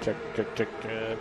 Check, check, check, check.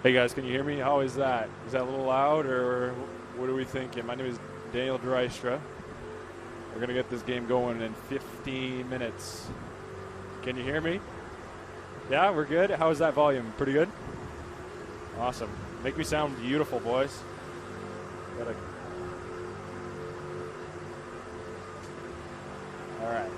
Hey guys, can you hear me? How is that? Is that a little loud, or what are we thinking? My name is Daniel Dreistra. We're going to get this game going in 15 minutes. Can you hear me? Yeah, we're good. How is that volume? Pretty good? Awesome. Make me sound beautiful, boys. All right.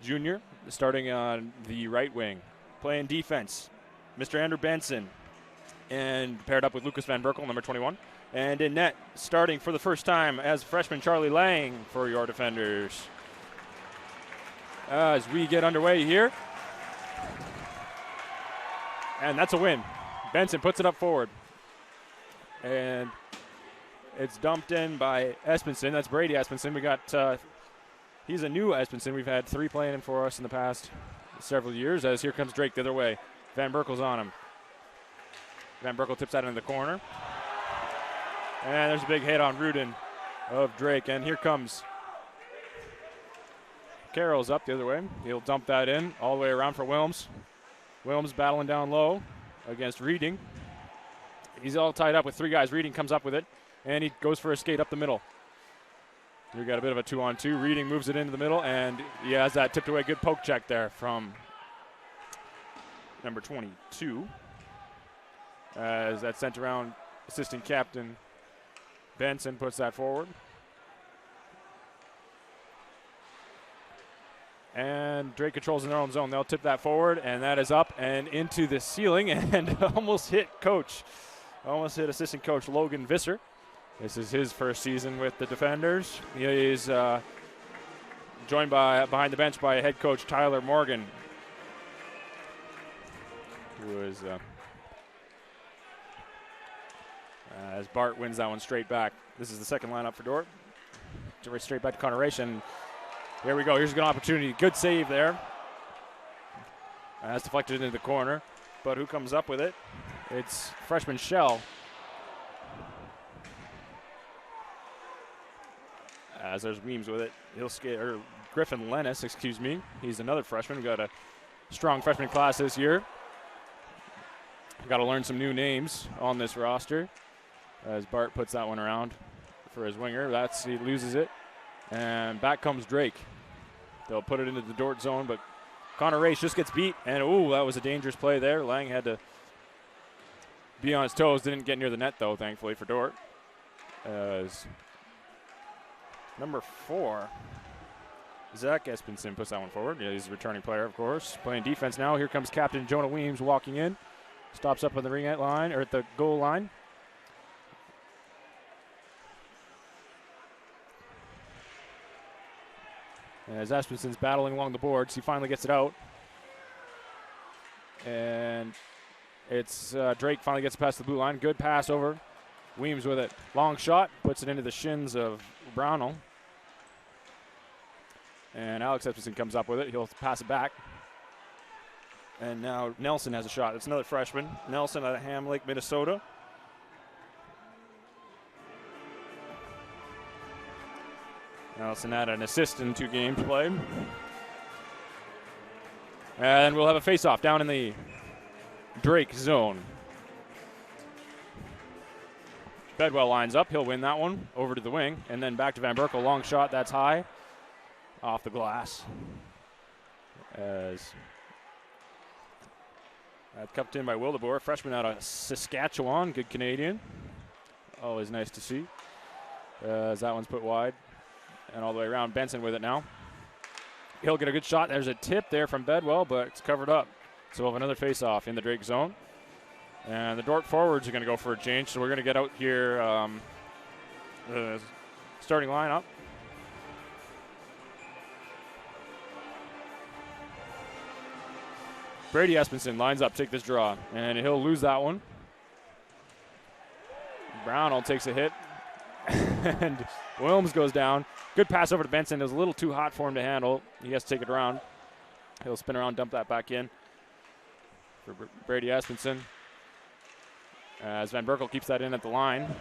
junior, starting on the right wing. Playing defense, Mr. Andrew Benson, and paired up with Lucas Van Berkel, number 21. And in net, starting for the first time as freshman Charlie Lang for your defenders. As we get underway here. And that's a win. Benson puts it up forward. And it's dumped in by Espenson. That's Brady Espenson. We got, he's a new Espenson. We've had 3 playing in for us in the past several years, as here comes Drake the other way. Van Berkel's on him. Van Berkel tips that into the corner. And there's a big hit on Rudin of Drake. And here comes Carroll's up the other way. He'll dump that in all the way around for Wilms. Wilms battling down low against Reading. He's all tied up with 3 guys. Reading comes up with it, and he goes for a skate up the middle. We got a bit of a 2-on-2. Reading moves it into the middle, and he has that tipped away. Good poke check there from number 22. As that's sent around, assistant captain Benson puts that forward. And Drake controls in their own zone. They'll tip that forward, and that is up and into the ceiling and almost hit coach. Almost hit assistant coach Logan Visser. This is his first season with the defenders. He is joined behind the bench by head coach Tyler Morgan, who is, as Bart wins that one straight back. This is the second lineup for Dordt. Straight back to Connor Ration. Here we go. Here's a good opportunity. Good save there. That's deflected into the corner. But who comes up with it? It's freshman Shell. As there's Weems with it. He'll skate, or Griffin Lennis, excuse me. He's another freshman. We've got a strong freshman class this year. Got to learn some new names on this roster. As Bart puts that one around for his winger. He loses it. And back comes Drake. They'll put it into the Dordt zone, but Connor Race just gets beat. And, ooh, that was a dangerous play there. Lang had to be on his toes. Didn't get near the net, though, thankfully, for Dordt. As number 4, Zach Espenson puts that one forward. Yeah, he's a returning player, of course. Playing defense now. Here comes Captain Jonah Weems walking in. Stops up on the ring line, or at the goal line. As Espenson's battling along the boards, he finally gets it out. And it's Drake finally gets past the blue line. Good pass over. Weems with it. Long shot. Puts it into the shins of Brownell. And Alex Espenson comes up with it. He'll pass it back. And now Nelson has a shot. It's another freshman. Nelson out of Ham Lake, Minnesota. Nelson had an assist in 2 games played. And we'll have a face-off down in the Drake zone. Bedwell lines up. He'll win that one over to the wing. And then back to Van Berkel. Long shot. That's high. Off the glass. As cupped in by Wildeboer. Freshman out of Saskatchewan. Good Canadian. Always nice to see. As that one's put wide. And all the way around. Benson with it now. He'll get a good shot. There's a tip there from Bedwell, but it's covered up. So we'll have another face-off in the Drake zone. And the Dordt forwards are going to go for a change. So we're going to get out here the starting lineup. Brady Espenson lines up, take this draw. And he'll lose that one. Brownell takes a hit. And Williams goes down. Good pass over to Benson. It was a little too hot for him to handle. He has to take it around. He'll spin around, dump that back in for Brady Espenson. As Van Berkel keeps that in at the line.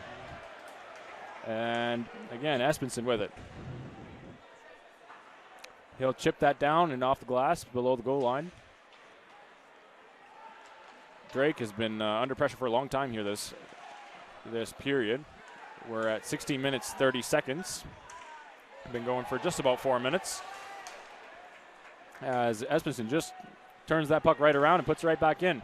And again, Espenson with it. He'll chip that down and off the glass below the goal line. Drake has been under pressure for a long time here this period. We're at 16 minutes, 30 seconds. Been going for just about 4 minutes. As Espenson just turns that puck right around and puts it right back in.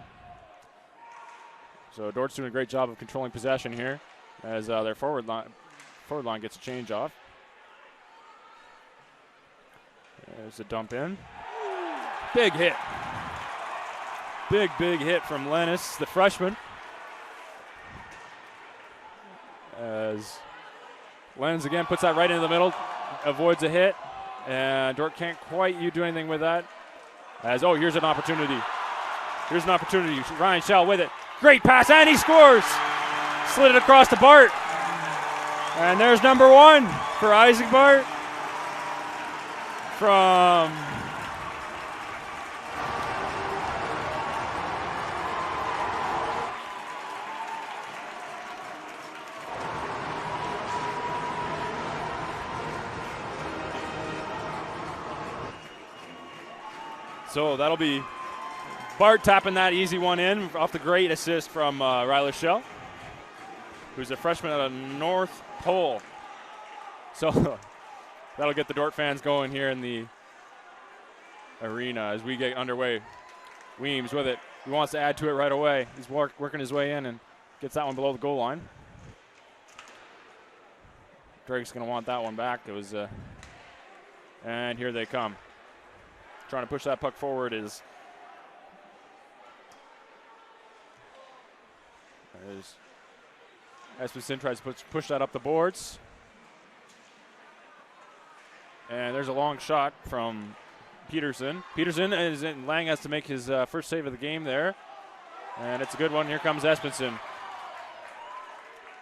So Dordt's doing a great job of controlling possession here as their forward line gets a change off. There's a dump in. Big hit. Big hit from Lennis, the freshman. As Lennis again puts that right into the middle, avoids a hit. And Dordt can't quite do anything with that. Here's an opportunity. Here's an opportunity. Ryan Shell with it. Great pass, and he scores. Slid it across to Bart. And there's number 1 for Isaac Bart. From so that'll be Bart tapping that easy one in off the great assist from Ryler Shell, who's a freshman out of North Pole. So that'll get the Dordt fans going here in the arena as we get underway. Weems with it. He wants to add to it right away. He's working his way in and gets that one below the goal line. Drake's going to want that one back. It was, and here they come. Trying to push that puck forward is Espenson tries to push that up the boards. And there's a long shot from Peterson. Peterson is in. Lang has to make his first save of the game there. And it's a good one. Here comes Espenson.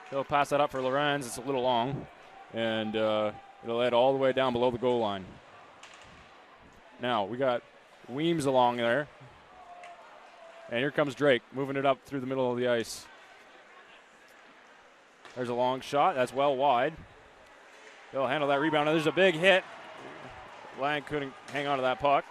He'll pass that up for Lorenz. It's a little long. And it'll head all the way down below the goal line. Now we got Weems along there. And here comes Drake, moving it up through the middle of the ice. There's a long shot. That's well wide. They'll handle that rebound. And there's a big hit. Lang couldn't hang on to that puck.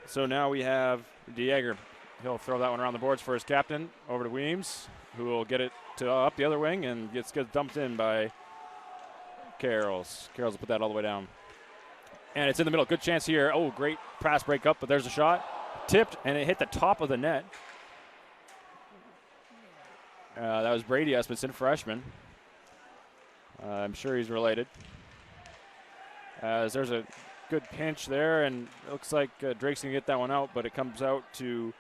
So now we have Dieger. He'll throw that one around the boards for his captain. Over to Weems, who will get it to up the other wing and gets dumped in by Carrolls. Carrolls will put that all the way down. And it's in the middle. Good chance here. Oh, great pass break up, but there's a shot. Tipped, and it hit the top of the net. That was Brady Espenson, freshman. I'm sure he's related. As there's a good pinch there, and it looks like Drake's going to get that one out, but it comes out to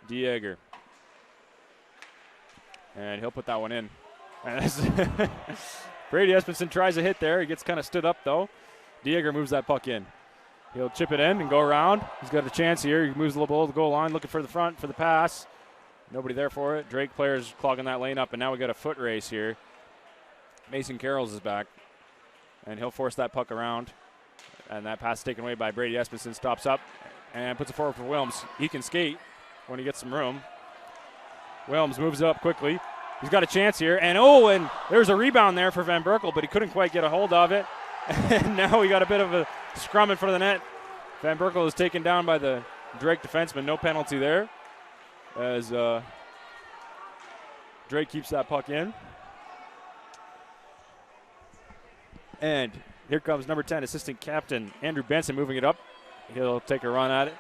Dieger. And he'll put that one in. And Brady Espenson tries a hit there. He gets kind of stood up, though. Dieger moves that puck in. He'll chip it in and go around. He's got a chance here. He moves a little below the goal line, looking for the front for the pass. Nobody there for it. Drake players clogging that lane up, and now we got a foot race here. Mason Carrolls is back, and he'll force that puck around. And that pass taken away by Brady Espenson. Stops up and puts it forward for Wilms. He can skate when he gets some room. Wilms moves it up quickly. He's got a chance here, and there's a rebound there for Van Berkel, but he couldn't quite get a hold of it. And now we got a bit of a scrum in front of the net. Van Berkel is taken down by the Drake defenseman. No penalty there as Drake keeps that puck in. And here comes number 10, assistant captain Andrew Benson moving it up. He'll take a run at it.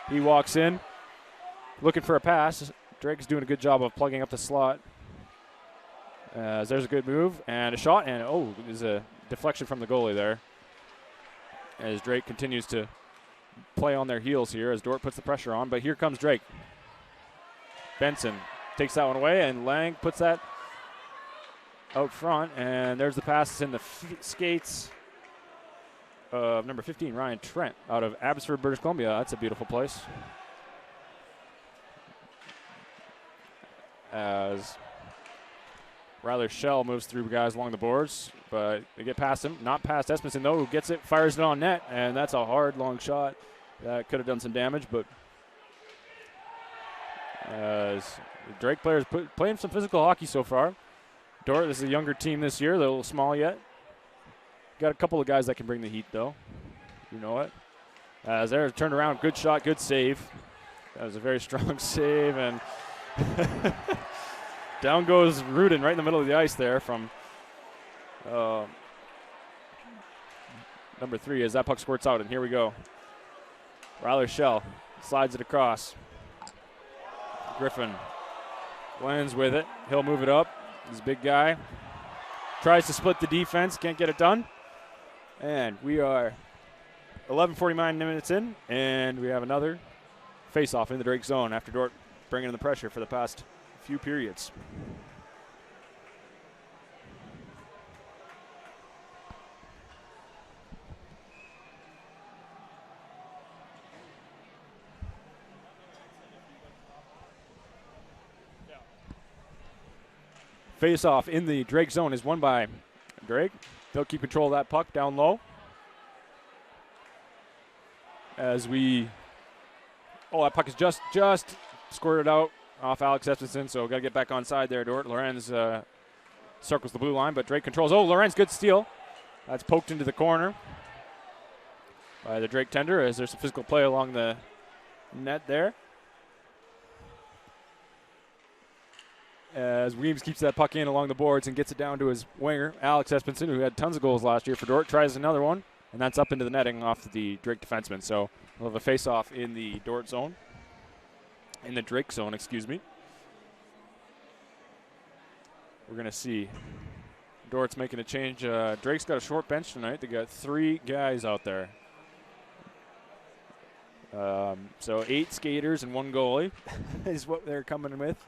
He walks in looking for a pass. Drake's doing a good job of plugging up the slot. There's a good move and a shot, and there's a deflection from the goalie there as Drake continues to play on their heels here as Dordt puts the pressure on. But here comes Drake. Benson takes that one away, and Lang puts that out front, and there's the pass in the skates of number 15, Ryan Trent, out of Abbotsford, British Columbia. That's a beautiful place. As Ryler Shell moves through guys along the boards, but they get past him. Not past Espenson, though, who gets it, fires it on net, and that's a hard, long shot. That could have done some damage, but as Drake players playing some physical hockey so far. Dordt, this is a younger team this year. They're a little small yet. Got a couple of guys that can bring the heat, though. You know it. As there's a turnaround, good shot, good save. That was a very strong save, and down goes Rudin right in the middle of the ice there from number 3 as that puck squirts out, and here we go. Ryler Shell slides it across. Griffin lands with it. He'll move it up. He's a big guy. Tries to split the defense. Can't get it done. And we are 11:49 minutes in, and we have another face-off in the Drake zone after Dordt bringing in the pressure for the past few periods. Face-off in the Drake zone is won by Drake. They'll keep control of that puck down low. As we, that puck is just squirted out off Alex Espenson, so got to get back on side there. Dordt Lorenz circles the blue line, but Drake controls. Lorenz, good steal. That's poked into the corner by the Drake tender as there's some physical play along the net there. As Weems keeps that puck in along the boards and gets it down to his winger, Alex Espenson, who had tons of goals last year for Dordt, tries another one, and that's up into the netting off the Drake defenseman. So we'll have a face-off in the Dordt zone, in the Drake zone, excuse me. We're going to see Dort's making a change. Drake's got a short bench tonight. They got 3 guys out there. So 8 skaters and 1 goalie is what they're coming with.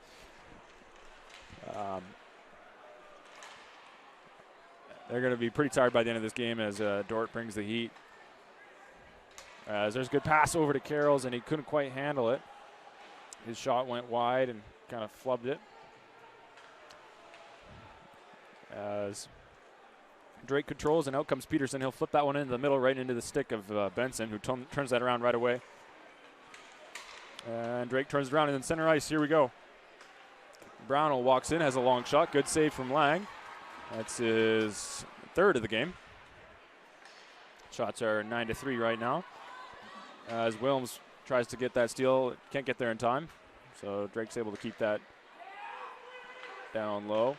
They're going to be pretty tired by the end of this game as Dordt brings the heat. As there's a good pass over to Carrolls, and he couldn't quite handle it. His shot went wide and kind of flubbed it. As Drake controls, and out comes Peterson. He'll flip that one into the middle, right into the stick of Benson, who turns that around right away. And Drake turns around and then center ice. Here we go. Brownell walks in, has a long shot. Good save from Lang. That's his 3rd of the game. Shots are 9-3 right now. As Wilms tries to get that steal, can't get there in time. So Drake's able to keep that down low.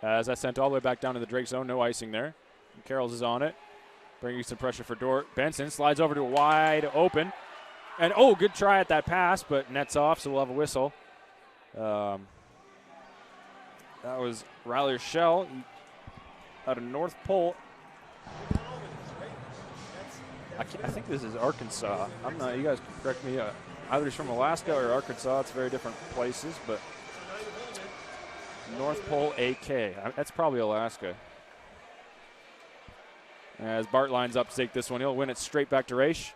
As that's sent all the way back down to the Drake zone, no icing there. And Carrolls is on it, bringing some pressure for Dordt. Benson slides over to a wide open. And, good try at that pass, but nets off, so we'll have a whistle. That was Riley Shell out of North Pole. I think this is Arkansas. I'm not, you guys can correct me. Either he's from Alaska or Arkansas. It's very different places, but North Pole AK. That's probably Alaska. As Bart lines up to take this one, he'll win it straight back to Raish,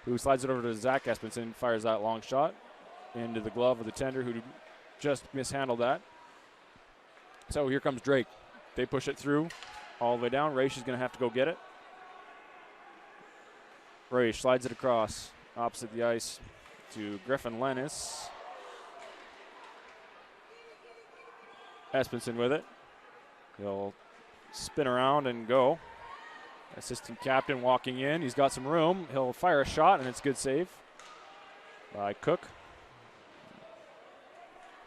who slides it over to Zach Espenson, fires that long shot into the glove of the tender, who just mishandled that. So here comes Drake. They push it through all the way down. Raish is going to have to go get it. Raish slides it across opposite the ice to Griffin Lennis. Espenson with it. He'll spin around and go. Assistant captain walking in. He's got some room. He'll fire a shot, and it's a good save by Cook.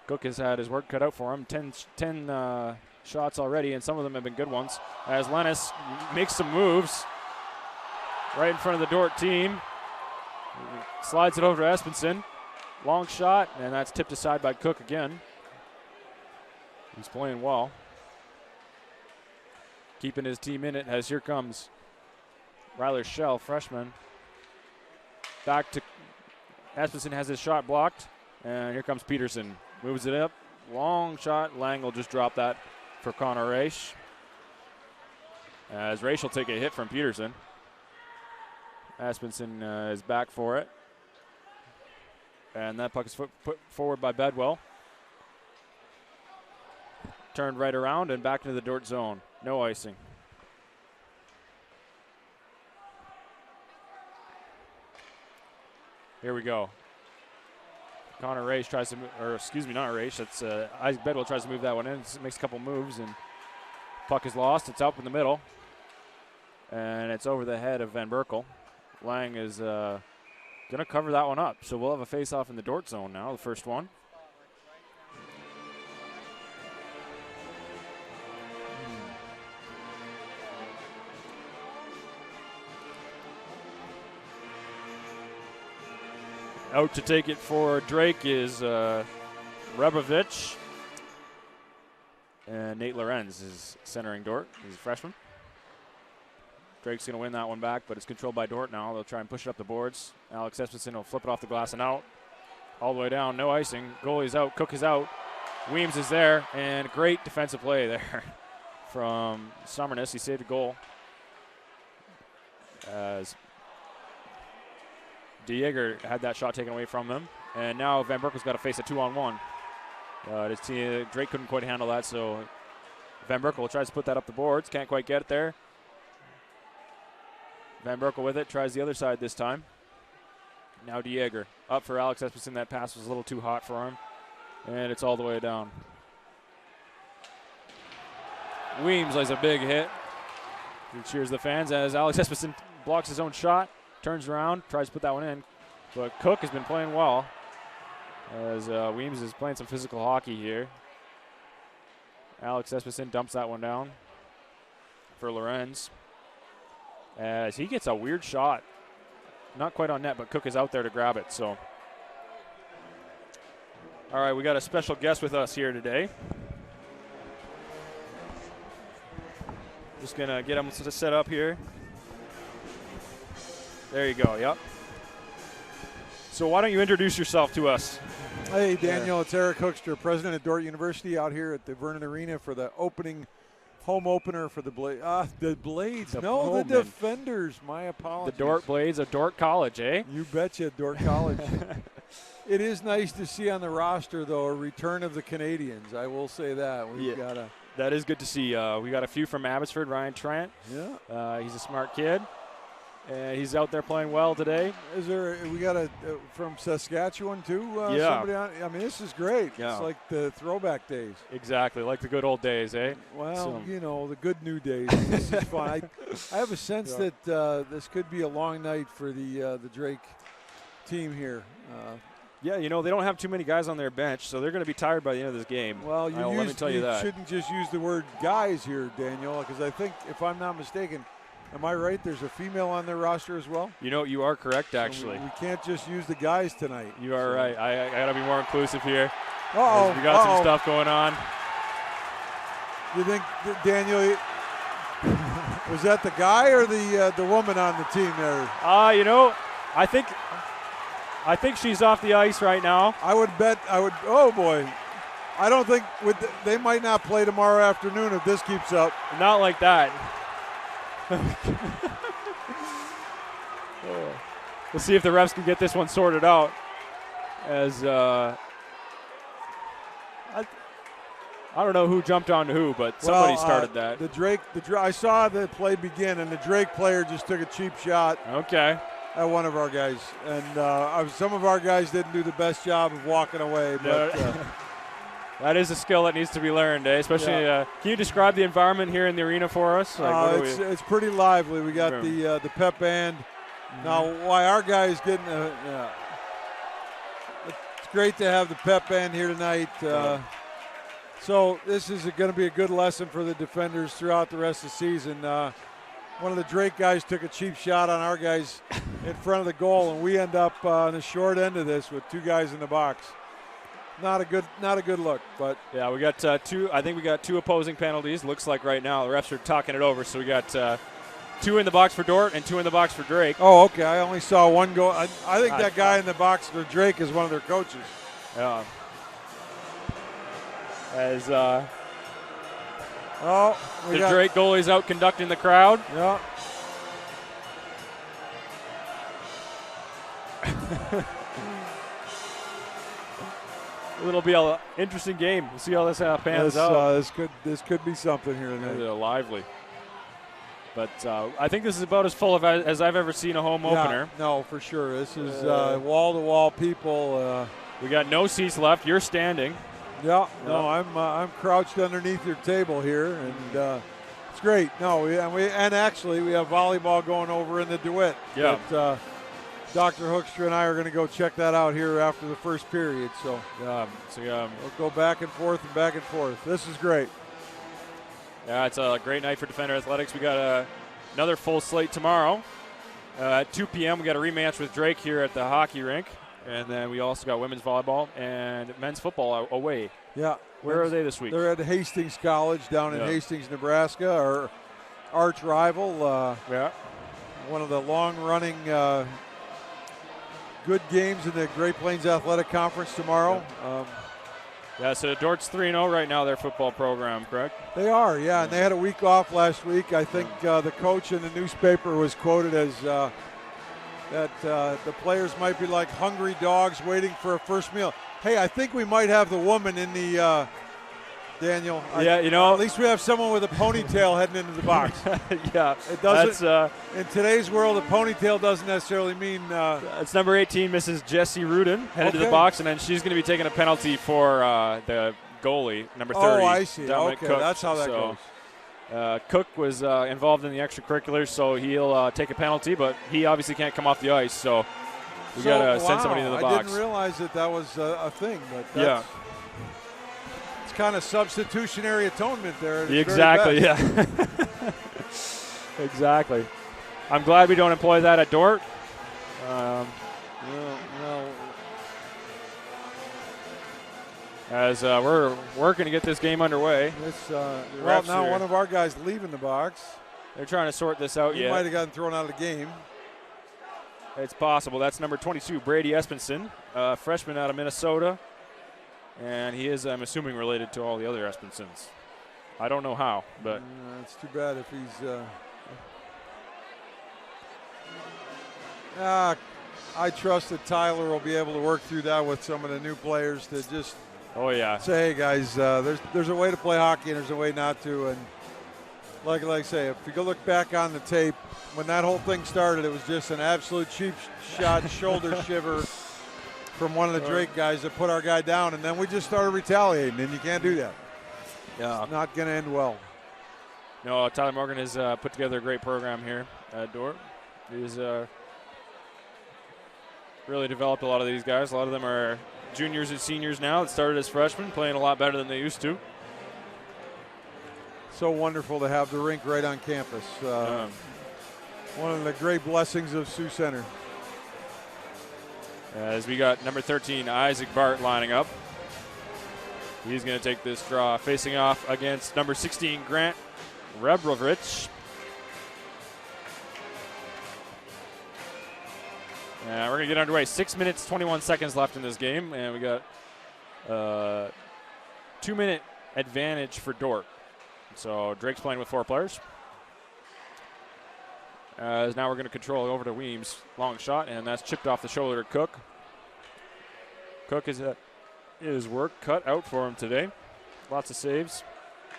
Cook has had his work cut out for him. 10 shots already, and some of them have been good ones. As Lennis makes some moves right in front of the Dordt team. Slides it over to Espenson. Long shot, and that's tipped aside by Cook again. He's playing well. Keeping his team in it as here comes Ryler Shell, freshman. Back to Espenson, has his shot blocked, and here comes Peterson. Moves it up, long shot. Lang will just drop that for Connor Raish. As Raish will take a hit from Peterson. Espenson is back for it. And that puck is put forward by Bedwell. Turned right around and back into the Dordt zone. No icing. Here we go. Connor Raish tries to move, or excuse me, not Raish. That's Isaac Bedwell tries to move that one in. Makes a couple moves, and puck is lost. It's up in the middle, and it's over the head of Van Berkel. Lang is going to cover that one up. So we'll have a face-off in the Dordt zone now, the first one. Out to take it for Drake is Rebovich. And Nate Lorenz is centering Dordt. He's a freshman. Drake's going to win that one back, but it's controlled by Dordt now. They'll try and push it up the boards. Alex Espenson will flip it off the glass and out. All the way down, no icing. Goalie's out, Cook is out. Weems is there, and great defensive play there from Summerness. He saved a goal. As DeJager had that shot taken away from him. And now Van Berkel's got to face a 2-on-1. Drake couldn't quite handle that, so Van Berkel tries to put that up the boards. Can't quite get it there. Van Berkel with it, tries the other side this time. Now DeJager up for Alex Espenson. That pass was a little too hot for him. And it's all the way down. Weems lays a big hit. He cheers the fans as Alex Espenson blocks his own shot, turns around, tries to put that one in. But Cook has been playing well as Weems is playing some physical hockey here. Alex Espenson dumps that one down for Lorenz as he gets a weird shot. Not quite on net, but Cook is out there to grab it. So, all right, we got a special guest with us here today. Just gonna get him to set up here. There you go. Yep. So why don't you introduce yourself to us? Hey, Daniel, it's Eric Hoekstra, president at Dordt University, out here at the Vernon Arena for the home opener for the Blades. The Blades. The Defenders. My apologies. The Dordt Blades of Dordt College, eh? You betcha, Dordt College. It is nice to see on the roster, though, a return of the Canadians. I will say that. That is good to see. We got a few from Abbotsford. Ryan Trent. Yeah. He's a smart kid. And he's out there playing well today. We got a from Saskatchewan too? Yeah. Somebody on, I mean, this is great. Yeah. It's like the throwback days. Exactly, like the good old days, eh? Well, the good new days. This is fun. I have a sense that this could be a long night for the Drake team here. Yeah, they don't have too many guys on their bench, so they're going to be tired by the end of this game. Well, let me tell you that. Shouldn't just use the word guys here, Daniel, because I think, if I'm not mistaken, am I right? There's a female on their roster as well? You are correct, actually. So we can't just use the guys tonight. You are right. I got to be more inclusive here. Uh-oh. We got some stuff going on. You think, Daniel, was that the guy or the woman on the team there? I think she's off the ice right now. Oh, boy. I don't think they might not play tomorrow afternoon if this keeps up. Not like that. We'll see if the refs can get this one sorted out. As I don't know who jumped on who, but somebody started that. I saw the play begin, and the Drake player just took a cheap shot. Okay. At one of our guys, and some of our guys didn't do the best job of walking away. But that is a skill that needs to be learned, eh? Especially, can you describe the environment here in the arena for us? It's pretty lively. We got the pep band. Mm-hmm. Now, why our guys getting it's great to have the pep band here tonight. So this is going to be a good lesson for the defenders throughout the rest of the season. One of the Drake guys took a cheap shot on our guys in front of the goal, and we end up on the short end of this with two guys in the box. Not a good look, but yeah, we got two. I think we got two opposing penalties. Looks like right now the refs are talking it over. So we got two in the box for Dordt and two in the box for Drake. Oh, okay. I only saw one go. I think that guy in the box for Drake is one of their coaches. Yeah. As the Drake goalie's out conducting the crowd. Yeah. It'll be an interesting game. We'll see how this pans out. This could be something here tonight. Lively. But I think this is about as full of as I've ever seen a home opener. No, for sure. This is wall-to-wall people. We got no seats left. You're standing. Yeah. No, I'm crouched underneath your table here, and it's great. No, and actually we have volleyball going over in the DeWitt. Yeah. But, Dr. Hoekstra and I are going to go check that out here after the first period. So we'll go back and forth and back and forth. This is great. Yeah, it's a great night for Defender Athletics. We got another full slate tomorrow. At 2 p.m. we got a rematch with Drake here at the hockey rink. And then we also got women's volleyball and men's football away. Yeah. Where are they this week? They're at Hastings College down in Hastings, Nebraska. arch rival. Yeah. One of the long-running good games in the Great Plains Athletic Conference tomorrow. Yeah, so Dort's 3-0 right now, their football program, correct? They are, yeah, and they had a week off last week. I think the coach in the newspaper was quoted as that the players might be like hungry dogs waiting for a first meal. Hey, I think we might have the woman in the Daniel. Yeah, you know. At least we have someone with a ponytail heading into the box. Yeah. It doesn't. In today's world, a ponytail doesn't necessarily mean. It's number 18, Mrs. Jessie Rudin, headed to the box, and then she's going to be taking a penalty for the goalie, number 30. Oh, I see. Dominic Okay, Cook. that's how that goes. Cook was involved in the extracurriculars, so he'll take a penalty, but he obviously can't come off the ice, so we got to send somebody to the box. I didn't realize that was a thing, but that's, it's kind of substitutionary atonement there. Exactly, yeah. Exactly. I'm glad we don't employ that at Dordt. No. As we're working to get this game underway. Now one of our guys leaving the box. They're trying to sort this out. He might have gotten thrown out of the game. It's possible. That's number 22, Brady Espenson, freshman out of Minnesota. And he is, I'm assuming, related to all the other Espensons. I don't know how, but. It's too bad if he's. I trust that Tyler will be able to work through that with some of the new players to just. Oh, yeah. Say, hey, guys, there's a way to play hockey and there's a way not to. And like I say, if you go look back on the tape, when that whole thing started, it was just an absolute cheap shot, shoulder shiver from one of the Drake guys that put our guy down. And then we just started retaliating, and you can't do that. Yeah. It's not going to end well. No, Tyler Morgan has put together a great program here at Dordt. He's really developed a lot of these guys. A lot of them are juniors and seniors now that started as freshmen, playing a lot better than they used to. So wonderful to have the rink right on campus. One of the great blessings of Sioux Center. As we got number 13, Isaac Bart, lining up. He's going to take this draw, facing off against number 16, Grant Rebrovich. And we're going to get underway. 6 minutes, 21 seconds left in this game, and we got 2-minute advantage for Dordt. So Drake's playing with 4 players. As now we're going to control over to Weems. Long shot, and that's chipped off the shoulder of Cook. Cook is his work cut out for him today. Lots of saves.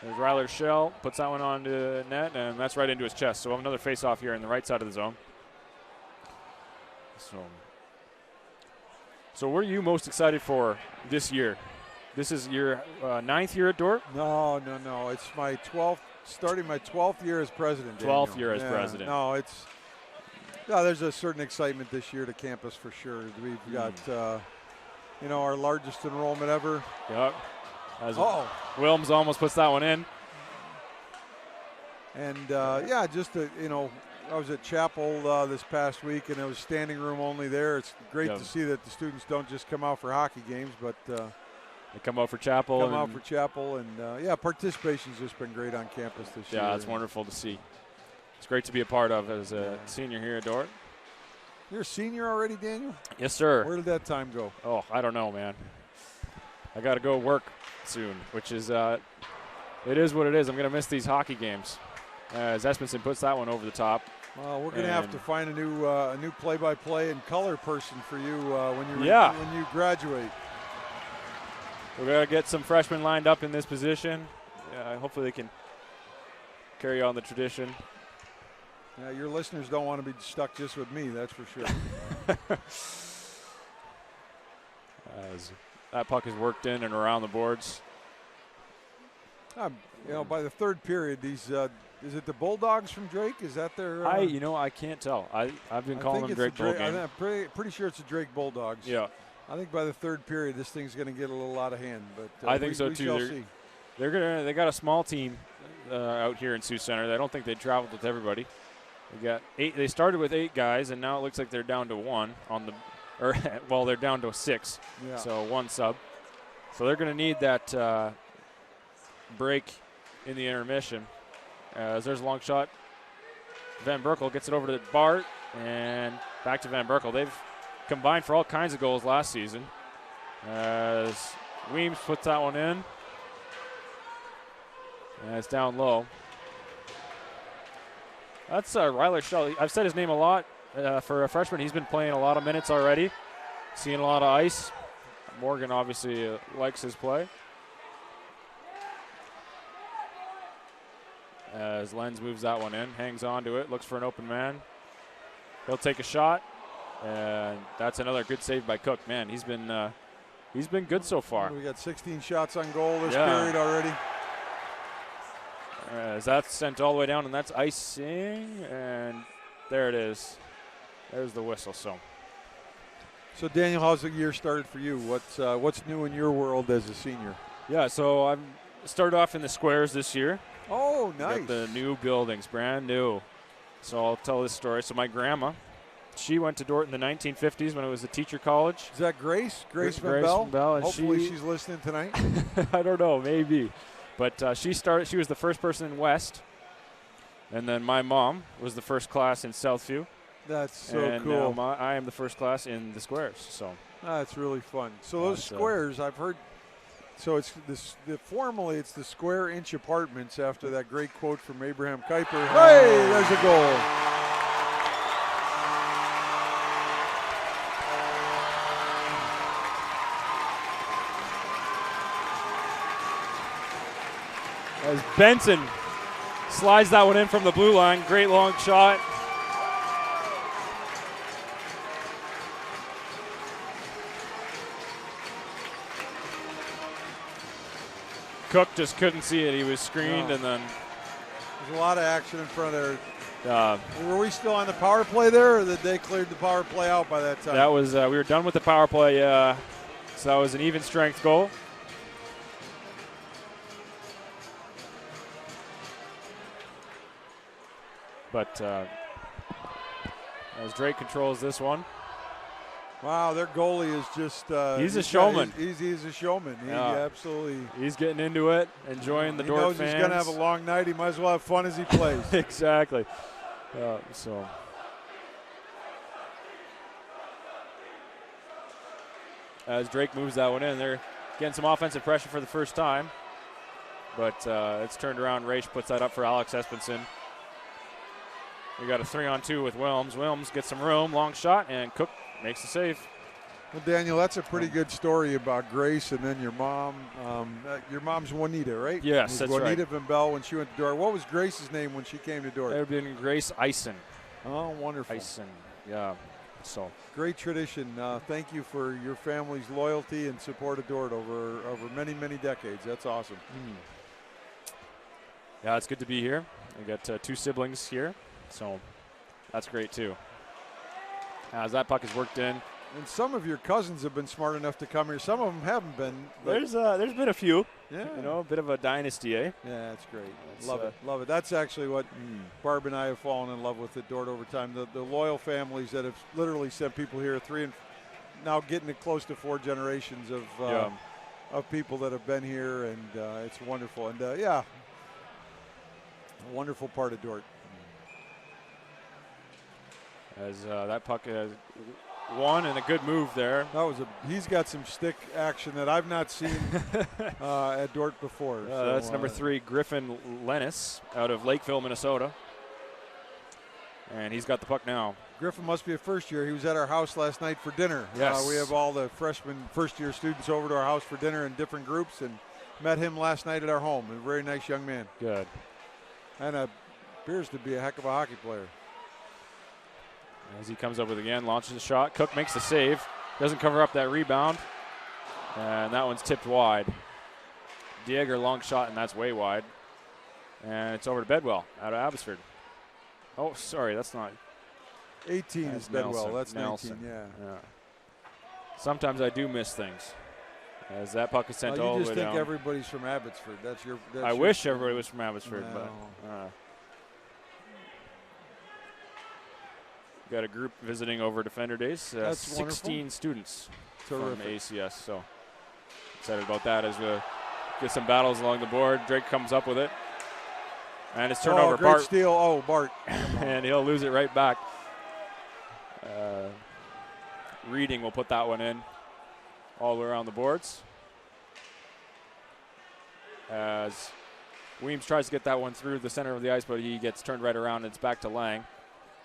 There's Ryler Shell, puts that one on to net, and that's right into his chest. So we'll have another face-off here in the right side of the zone. So what are you most excited for this year? This is your 9th year at Dordt? No. It's my 12th, starting my 12th year as president. 12th year as president. No, there's a certain excitement this year to campus for sure. We've got, our largest enrollment ever. Yep. Wilms almost puts that one in. And, I was at Chapel this past week, and it was standing room only there. It's great to see that the students don't just come out for hockey games, but they come out for Chapel. Participation's just been great on campus this year. Yeah, it's wonderful to see. It's great to be a part of as a senior here at Dordt. You're a senior already, Daniel? Yes, sir. Where did that time go? Oh, I don't know, man. I got to go work soon, which is it is what it is. I'm going to miss these hockey games. As Espenson puts that one over the top. Well, we're going to have to find a new play-by-play and color person for you when you graduate. We're going to get some freshmen lined up in this position. Hopefully they can carry on the tradition. Yeah, your listeners don't want to be stuck just with me, that's for sure. As that puck is worked in and around the boards. By the third period, these is it the Bulldogs from Drake? Is that their? I can't tell. I've been calling them Drake Bulldogs. I'm pretty sure it's the Drake Bulldogs. Yeah. I think by the third period, this thing's going to get a little out of hand. But I think so too. They got a small team out here in Sioux Center. I don't think they traveled with everybody. They got 8. They started with 8 guys, and now it looks like they're down to 1 they're down to 6. Yeah. So 1 sub. So they're going to need that break in the intermission. As there's a long shot Van Berkel gets it over to Bart, and back to Van Berkel. They've combined for all kinds of goals last season. As Weems puts that one in. And it's down low. That's Ryler Shell. I've said his name a lot. For a freshman, he's been playing a lot of minutes already. Seeing a lot of ice. Morgan obviously likes his play. As Lenz moves that one in, hangs on to it, looks for an open man. He'll take a shot, and that's another good save by Cook. Man, he's been good so far. We got 16 shots on goal this period already. As that's sent all the way down, and that's icing, and there it is. There's the whistle. So Daniel, how's the year started for you? What's new in your world as a senior? Yeah, so I've started off in the squares this year. Oh, nice. Got the new buildings, brand new. So I'll tell this story. So my grandma, she went to Dordt in the 1950s when it was a teacher college. Is that Grace? Grace Van Bell? Bell? And hopefully she's listening tonight. I don't know, maybe. But she was the first person in West. And then my mom was the first class in Southview. That's so and cool. I am the first class in the squares. So that's really fun. So those squares, I've heard. So it's formally it's the square inch apartments after that great quote from Abraham Kuyper. Hey, there's a goal. As Benson slides that one in from the blue line, great long shot. Cook just couldn't see it. He was screened, and then there's a lot of action in front of there. Were we still on the power play there, or did they cleared the power play out by that time? That was we were done with the power play. So that was an even strength goal. But as Drake controls this one. Wow, their goalie is just he's a showman. He's a showman. He absolutely. He's getting into it, enjoying the Dordt fans. He knows he's going to have a long night. He might as well have fun as he plays. Exactly. So. As Drake moves that one in, they're getting some offensive pressure for the first time. But it's turned around. Raish puts that up for Alex Espenson. We got a 3-on-2 with Wilms. Wilms gets some room, long shot, and Cook makes the save. Well, Daniel, that's a pretty good story about Grace and then your mom. Your mom's Juanita, right? Yes, that's Juanita right. Juanita Van Bell when she went to Dordt. What was Grace's name when she came to Dordt? That would have been Grace Eisen. Oh, wonderful. Eisen, yeah. So great tradition. Thank you for your family's loyalty and support of Dordt over many, many decades. That's awesome. Yeah, it's good to be here. I got two siblings here, so that's great too. As that puck is worked in. And some of your cousins have been smart enough to come here. Some of them haven't been. There's been a few. Yeah. You know, a bit of a dynasty, eh? Yeah, that's great. Love it. That's actually what Barb and I have fallen in love with at Dordt over time. The loyal families that have literally sent people here now getting it close to 4 generations of people that have been here, and it's wonderful. And a wonderful part of Dordt. As that puck has won, and a good move there. He's got some stick action that I've not seen at Dordt before. That's number 3, Griffin Lennis, out of Lakeville, Minnesota. And he's got the puck now. Griffin must be a first year. He was at our house last night for dinner. Yes. We have all the freshman first-year students over to our house for dinner in different groups, and met him last night at our home. A very nice young man. Good. And appears to be a heck of a hockey player. As he comes up with again, launches a shot. Cook makes the save. Doesn't cover up that rebound. And that one's tipped wide. Dieger long shot, and that's way wide. And it's over to Bedwell out of Abbotsford. Oh, sorry, that's not. 18 is Bedwell. That's Nelson. 19, yeah. Sometimes I do miss things. As that puck is sent all the way down. You just think everybody's from Abbotsford. I wish everybody was from Abbotsford, no. but. Got a group visiting over Defender Days. That's 16 wonderful. Students Terrific. from ACS. So excited about that as we get some battles along the board. Drake comes up with it. And it's turned over. Great Bart. steal. Oh, Bart. And he'll lose it right back. Reading will put that one in all the way around the boards. As Weems tries to get that one through the center of the ice, but he gets turned right around. It's back to Lang.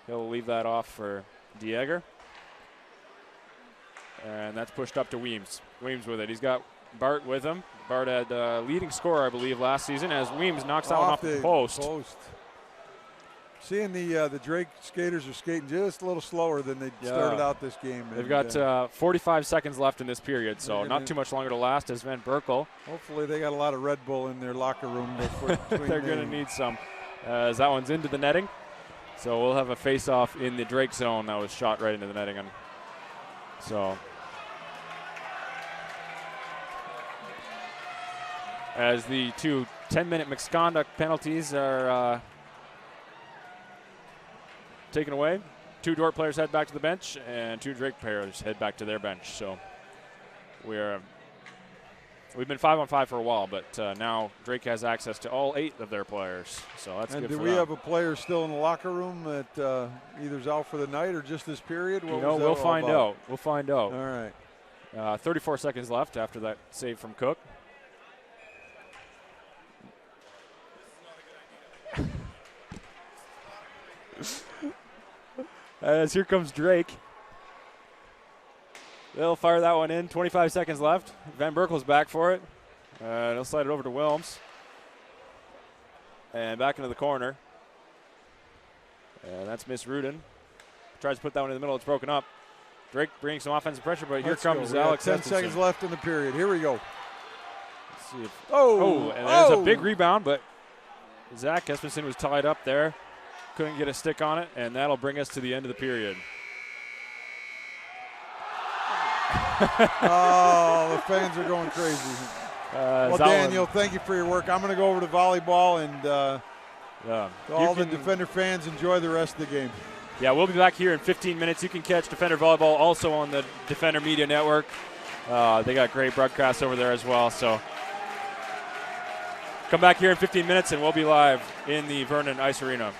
He'll leave that off for Dieger. And that's pushed up to Weems. Weems with it. He's got Bart with him. Bart had leading scorer, I believe, last season as Weems knocks that one off the post. Seeing the Drake skaters are skating just a little slower than they started out this game. They've got 45 seconds left in this period, so not too much longer to last as Van Berkel. Hopefully they got a lot of Red Bull in their locker room. They're going to need some as that one's into the netting. So we'll have a face-off in the Drake zone that was shot right into the netting. And so as the two 10-minute misconduct penalties are taken away, two Dordt players head back to the bench and two Drake players head back to their bench. So we've been 5-on-5 for a while, but now Drake has access to all 8 of their players. So that's good for them. And do we have a player still in the locker room that either's out for the night or just this period? We'll find out. We'll find out. All right. 34 seconds left after that save from Cook. As here comes Drake. They'll fire that one in. 25 seconds left. Van Berkel's back for it. They'll slide it over to Wilms. And back into the corner. And that's Miss Rudin. Tries to put that one in the middle. It's broken up. Drake bringing some offensive pressure, but here comes Alex 10 Espenson. seconds left in the period. Here we go. Let's see if, and there's a big rebound, but Zach Espenson was tied up there. Couldn't get a stick on it, and that'll bring us to the end of the period. Oh, the fans are going crazy. Well, Daniel, thank you for your work. I'm going to go over to volleyball, and all the Defender fans enjoy the rest of the game. Yeah, we'll be back here in 15 minutes. You can catch Defender Volleyball also on the Defender Media Network. They got great broadcasts over there as well. So come back here in 15 minutes, and we'll be live in the Vernon Ice Arena.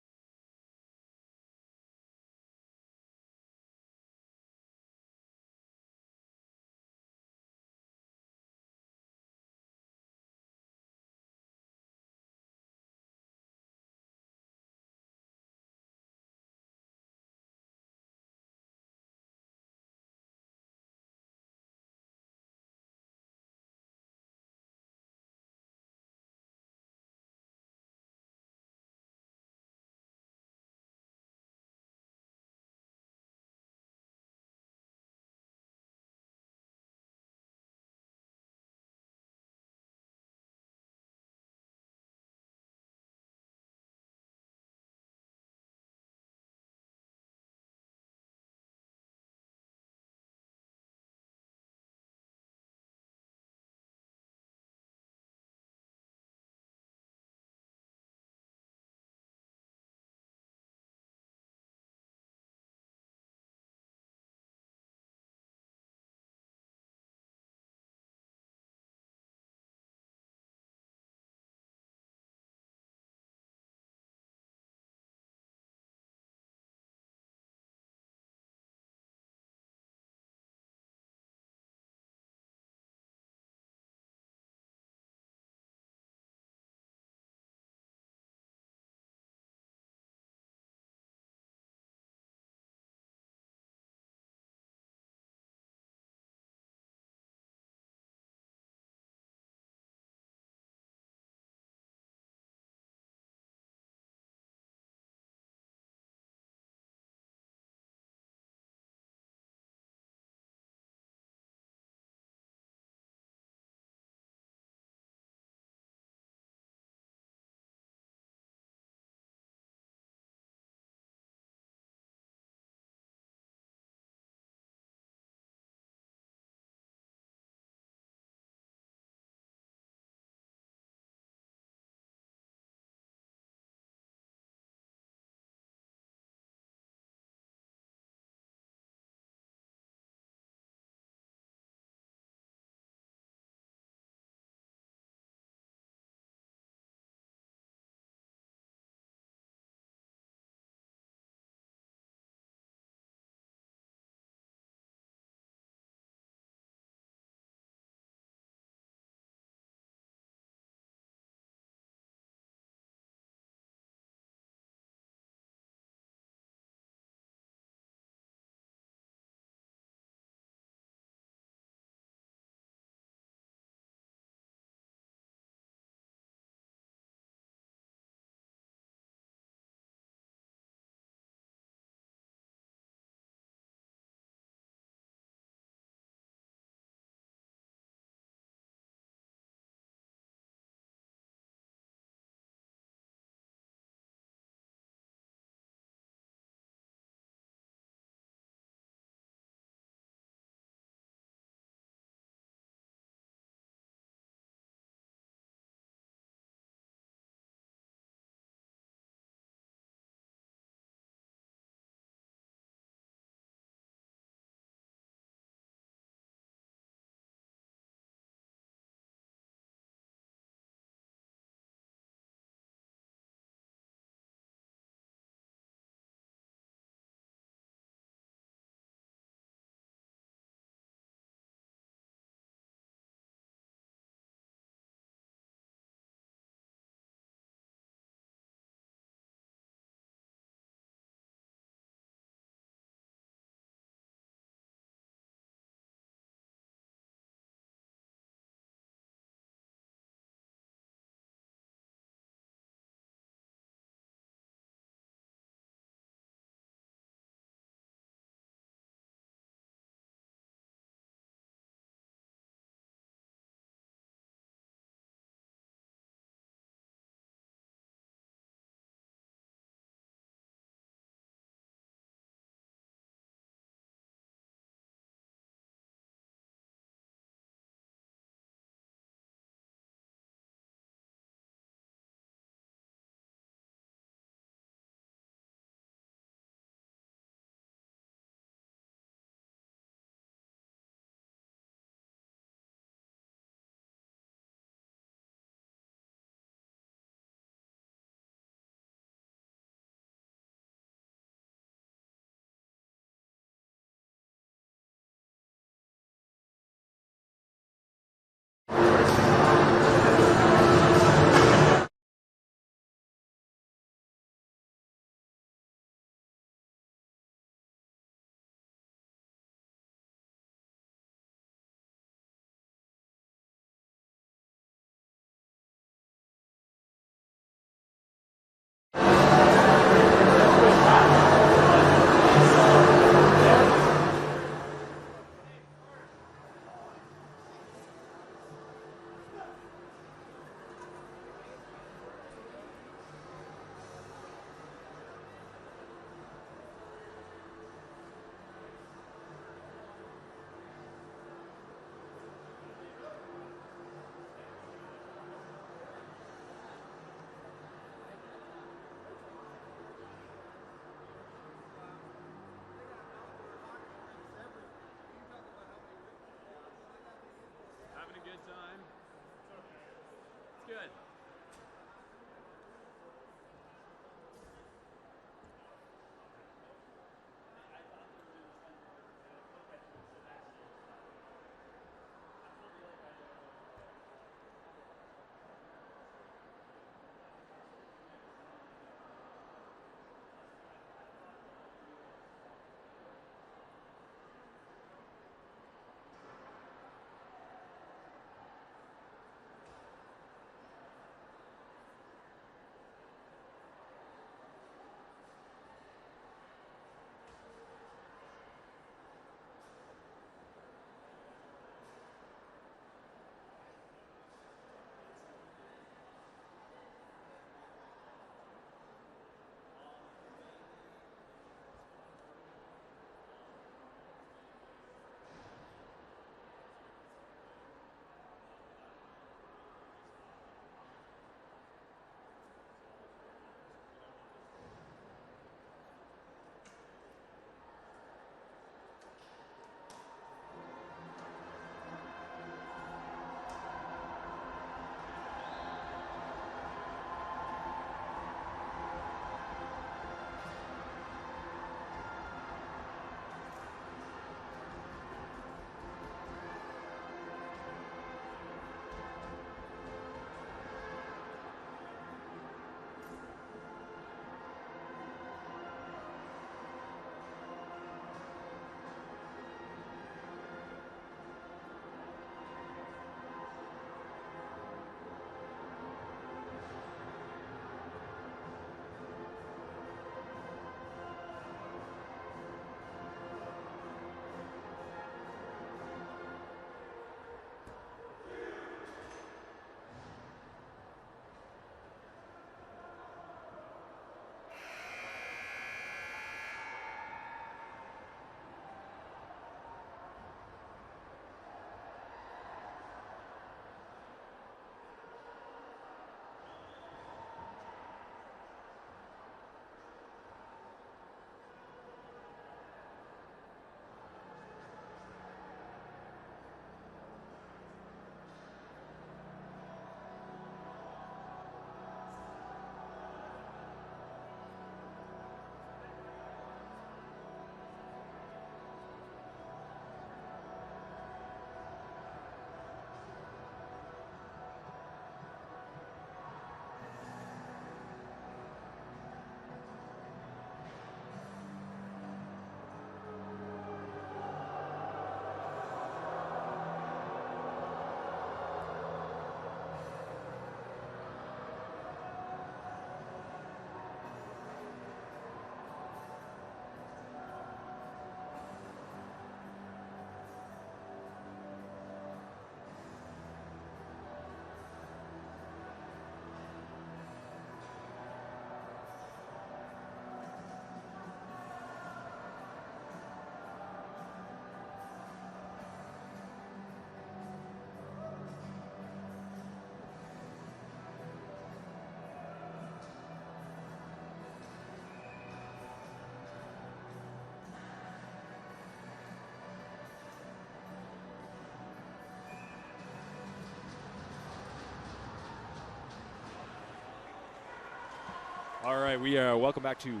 All right, we welcome back to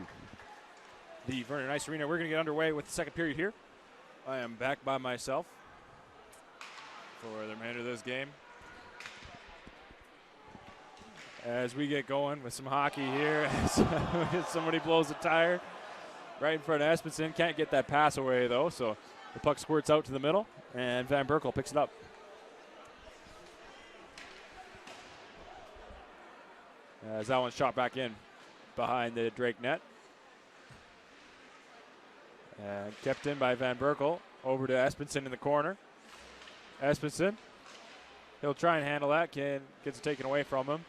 the Vernon Ice Arena. We're going to get underway with the second period here. I am back by myself for the remainder of this game. As we get going with some hockey here, somebody blows a tire right in front of Espenson. Can't get that pass away, though, so the puck squirts out to the middle, and Van Berkel picks it up. As that one's shot back in behind the Drake net. And kept in by Van Berkel. Over to Espenson in the corner. Espenson, he'll try and handle that. Gets it taken away from him.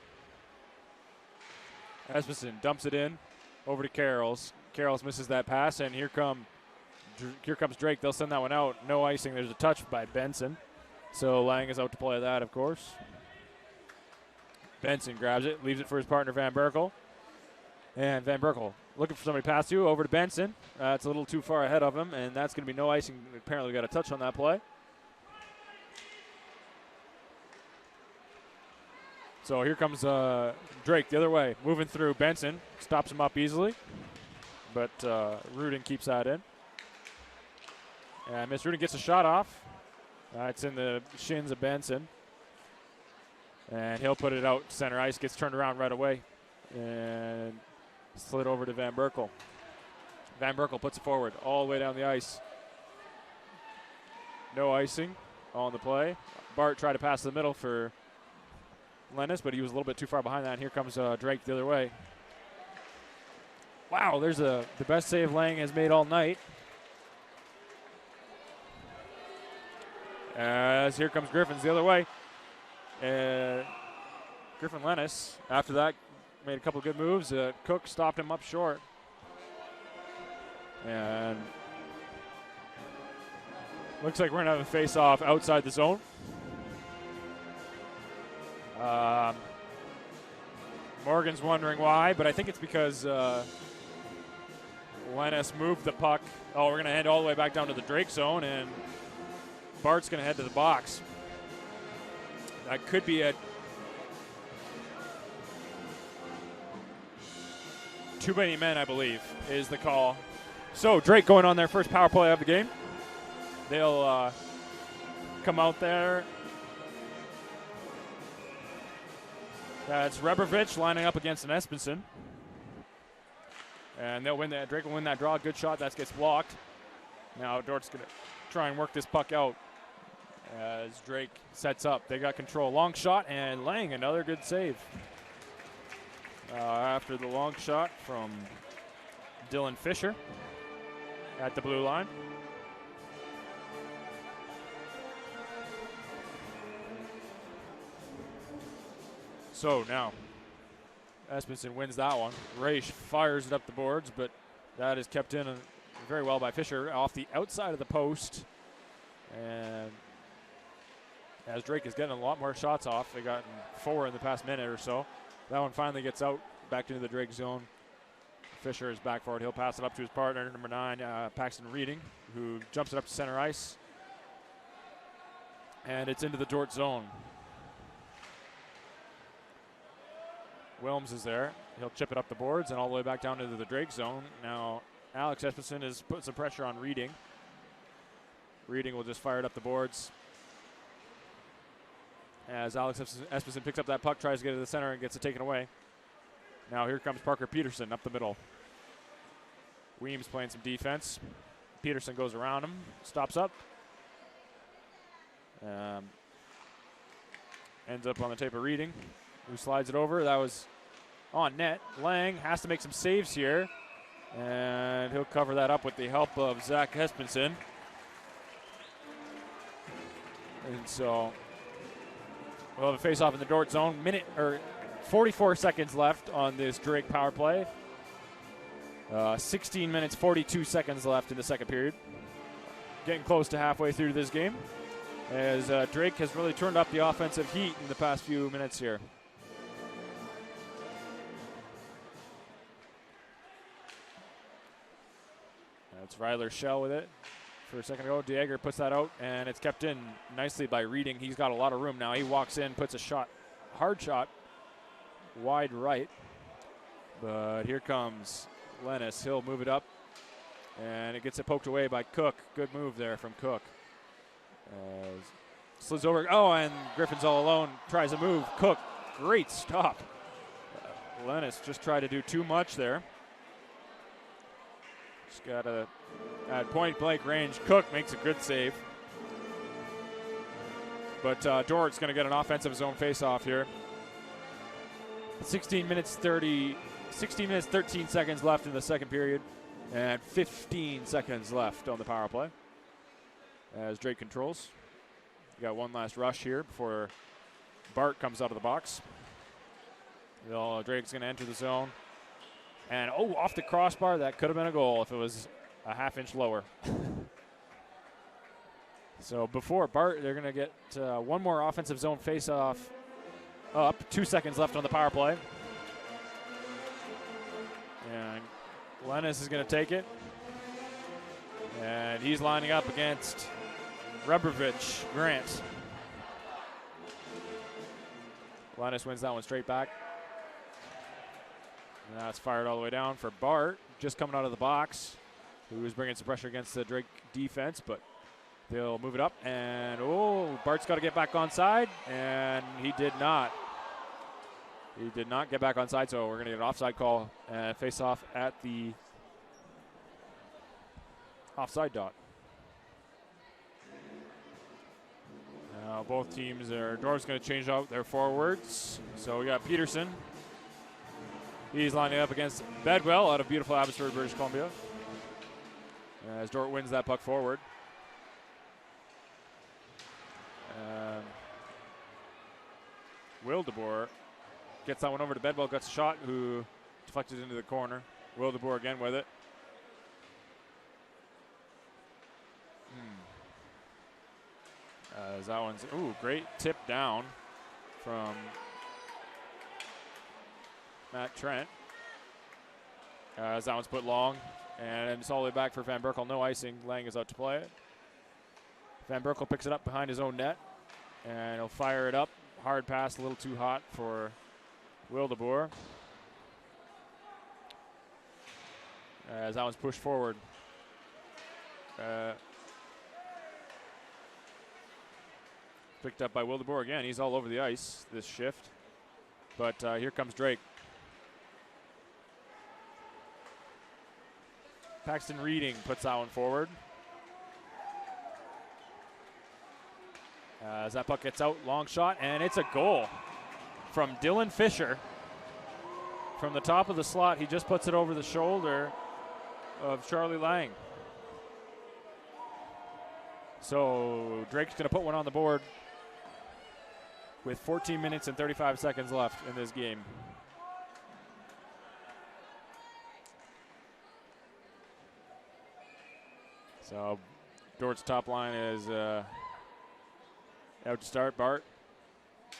Espenson dumps it in over to Carrolls. Carrolls misses that pass, and here comes Drake. They'll send that one out. No icing. There's a touch by Benson. So Lang is out to play that, of course. Benson grabs it, leaves it for his partner Van Berkel. And Van Berkel looking for somebody to pass to, over to Benson. It's a little too far ahead of him, and that's going to be no icing. Apparently got a touch on that play. So here comes Drake the other way, moving through. Benson stops him up easily, but Rudin keeps that in. And Miss Rudin gets a shot off. It's in the shins of Benson. And he'll put it out center ice, gets turned around right away, and slid over to Van Berkel. Van Berkel puts it forward all the way down the ice. No icing on the play. Bart tried to pass the middle for Lennis, but he was a little bit too far behind that. And here comes Drake the other way. Wow, there's the best save Lang has made all night. As here comes Griffins the other way. Griffin Lennis, after that, made a couple good moves. Cook stopped him up short. And looks like we're going to have a face-off outside the zone. Morgan's wondering why, but I think it's because Lennis moved the puck. Oh, we're going to head all the way back down to the Drake zone, and Bart's going to head to the box. That could be a too many men, I believe, is the call. So Drake going on their first power play of the game. They'll come out there. That's Rebrovich lining up against an Espenson. And they'll win that. Drake will win that draw. Good shot. That gets blocked. Now Dordt's going to try and work this puck out as Drake sets up. They got control. Long shot, and Lang, another good save. After the long shot from Dylan Fisher at the blue line. So now Espenson wins that one. Raish fires it up the boards, but that is kept in very well by Fisher off the outside of the post. And as Drake is getting a lot more shots off, they got 4 in the past minute or so. That one finally gets out back into the Drake zone. Fisher is back for it. He'll pass it up to his partner, number 9, Paxton Reading, who jumps it up to center ice. And it's into the Dordt zone. Wilms is there. He'll chip it up the boards and all the way back down into the Drake zone. Now, Alex Espenson has put some pressure on Reading. Reading will just fire it up the boards. As Alex Espenson picks up that puck, tries to get to the center and gets it taken away. Now here comes Parker Peterson up the middle. Weems playing some defense. Peterson goes around him, stops up. Ends up on the tape of Reading, who slides it over. That was on net. Lang has to make some saves here, and he'll cover that up with the help of Zach Espenson. And so we'll have a face-off in the Dordt zone. 44 seconds left on this Drake power play. 16 minutes, 42 seconds left in the second period. Getting close to halfway through this game, as Drake has really turned up the offensive heat in the past few minutes here. That's Ryler Shell with it for a second ago. Dieger puts that out, and it's kept in nicely by Reading. He's got a lot of room now. He walks in, puts a shot, hard shot, wide right. But here comes Lennis. He'll move it up, and it gets it poked away by Cook. Good move there from Cook. Slides over. Oh, and Griffin's all alone. Tries a move. Cook, great stop. Lennis just tried to do too much there. Just got to, at point blank range, Cook makes a good save. But Dordt's going to get an offensive zone face-off here. 16 minutes 13 seconds left in the second period, and 15 seconds left on the power play as Drake controls. You got one last rush here before Bart comes out of the box. Drake's going to enter the zone. And, off the crossbar. That could have been a goal if it was a half-inch lower. So before Bart, they're going to get one more offensive zone face-off up. 2 seconds left on the power play. And Lennis is going to take it. And he's lining up against Rebrovich Grant. Lennis wins that one straight back. And that's fired all the way down for Bart, just coming out of the box, who is bringing some pressure against the Drake defense, but they'll move it up. And, Bart's got to get back on side, and he did not. He did not get back on side, so we're going to get an offside call and face off at the offside dot. Now both teams Dordt's going to change out their forwards. So we got Peterson. He's lining up against Bedwell out of beautiful Abbotsford, British Columbia. As Dordt wins that puck forward. Wildeboer gets that one over to Bedwell, gets a shot, who deflected into the corner. Wildeboer again with it. As that one's, great tip down from Matt Trent. As that one's put long, and it's all the way back for Van Berkel. No icing. Lang is out to play it. Van Berkel picks it up behind his own net, and he'll fire it up. Hard pass, a little too hot for Wildeboer. As that one's pushed forward. Picked up by Wildeboer again. He's all over the ice this shift. But here comes Drake. Paxton Reading puts that one forward. As that puck gets out, long shot, and it's a goal from Dylan Fisher. From the top of the slot, he just puts it over the shoulder of Charlie Lang. So Drake's going to put one on the board with 14 minutes and 35 seconds left in this game. So Dordt's top line is out to start. Bart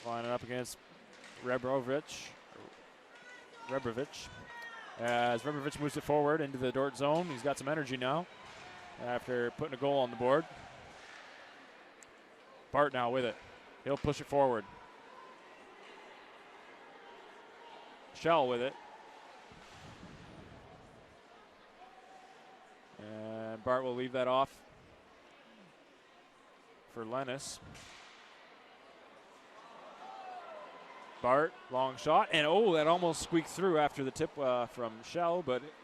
lining up against Rebrovich. As Rebrovich moves it forward into the Dordt zone. He's got some energy now after putting a goal on the board. Bart now with it. He'll push it forward. Shell with it. And Bart will leave that off for Lennis. Bart, long shot, and that almost squeaked through after the tip from Shell, but it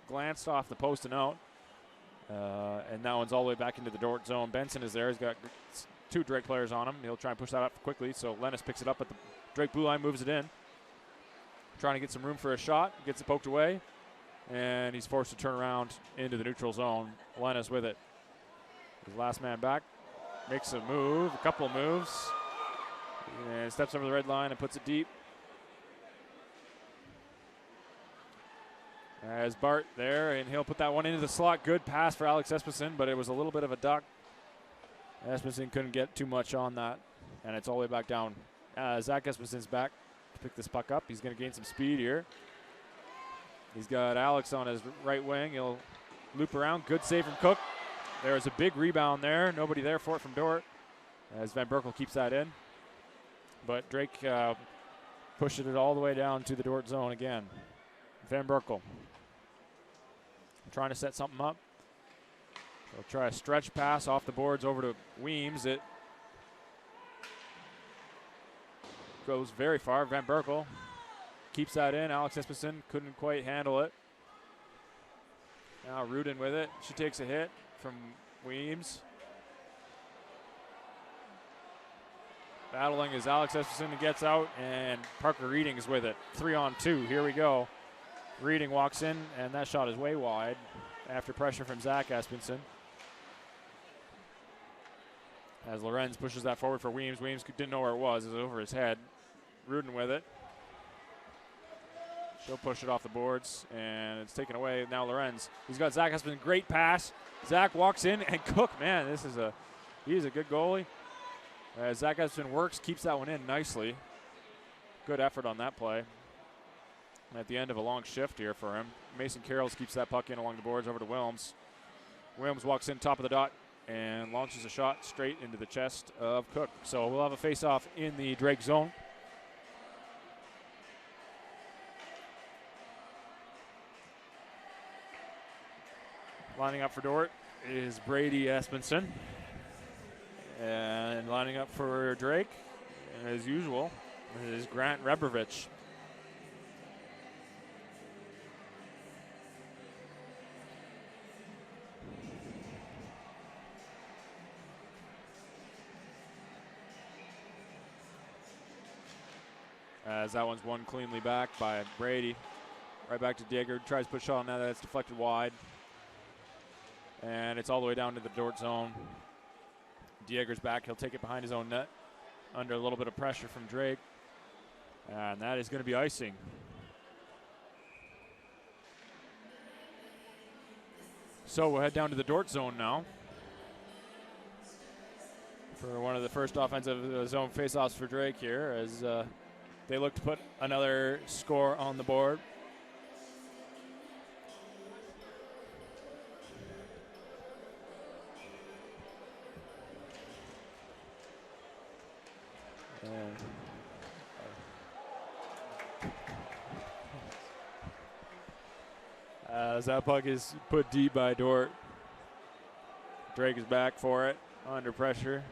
glanced off the post and out. And that one's all the way back into the Dordt zone. Benson is there. He's got two Drake players on him. He'll try and push that up quickly, so Lennis picks it up at the Drake blue line, moves it in. Trying to get some room for a shot, gets it poked away, and he's forced to turn around into the neutral zone. Lennis with it. His last man back, makes a move, a couple of moves, and steps over the red line and puts it deep. As Bart there, and he'll put that one into the slot. Good pass for Alex Espenson, but it was a little bit of a duck. Espenson couldn't get too much on that, and it's all the way back down. Zach Espenson's back to pick this puck up. He's going to gain some speed here. He's got Alex on his right wing. He'll loop around. Good save from Cook. There's a big rebound there. Nobody there for it from Dordt, as Van Berkel keeps that in. But Drake pushed it all the way down to the Dordt zone again. Van Berkel trying to set something up. He'll try a stretch pass off the boards over to Weems. It goes very far. Van Berkel keeps that in. Alex Espenson couldn't quite handle it. Now Rudin with it. She takes a hit from Weems. Battling as Alex Espenson gets out, and Parker Reading is with it. 3-on-2. Here we go. Reading walks in, and that shot is way wide after pressure from Zach Espenson. As Lorenz pushes that forward for Weems. Weems didn't know where it was. It was over his head. Rudin with it. She'll push it off the boards, and it's taken away. Now Lorenz. He's got Zach Espenson. Great pass. Zach walks in, and Cook, man, he's a good goalie. Zach Espenson works, keeps that one in nicely. Good effort on that play. And at the end of a long shift here for him, Mason Carrolls keeps that puck in along the boards over to Wilms. Wilms walks in top of the dot and launches a shot straight into the chest of Cook. So we'll have a face-off in the Drake zone. Lining up for Dordt is Brady Espenson. And lining up for Drake, as usual, is Grant Rebrovich. As that one's won cleanly back by Brady. Right back to Digger. Tries to put shot on that. That's deflected wide. And it's all the way down to the Dordt zone. Dieger's back. He'll take it behind his own net under a little bit of pressure from Drake. And that is going to be icing. So we'll head down to the Dordt zone now for one of the first offensive zone faceoffs for Drake here as they look to put another score on the board. As that puck is put deep by Dordt. Drake is back for it, under pressure.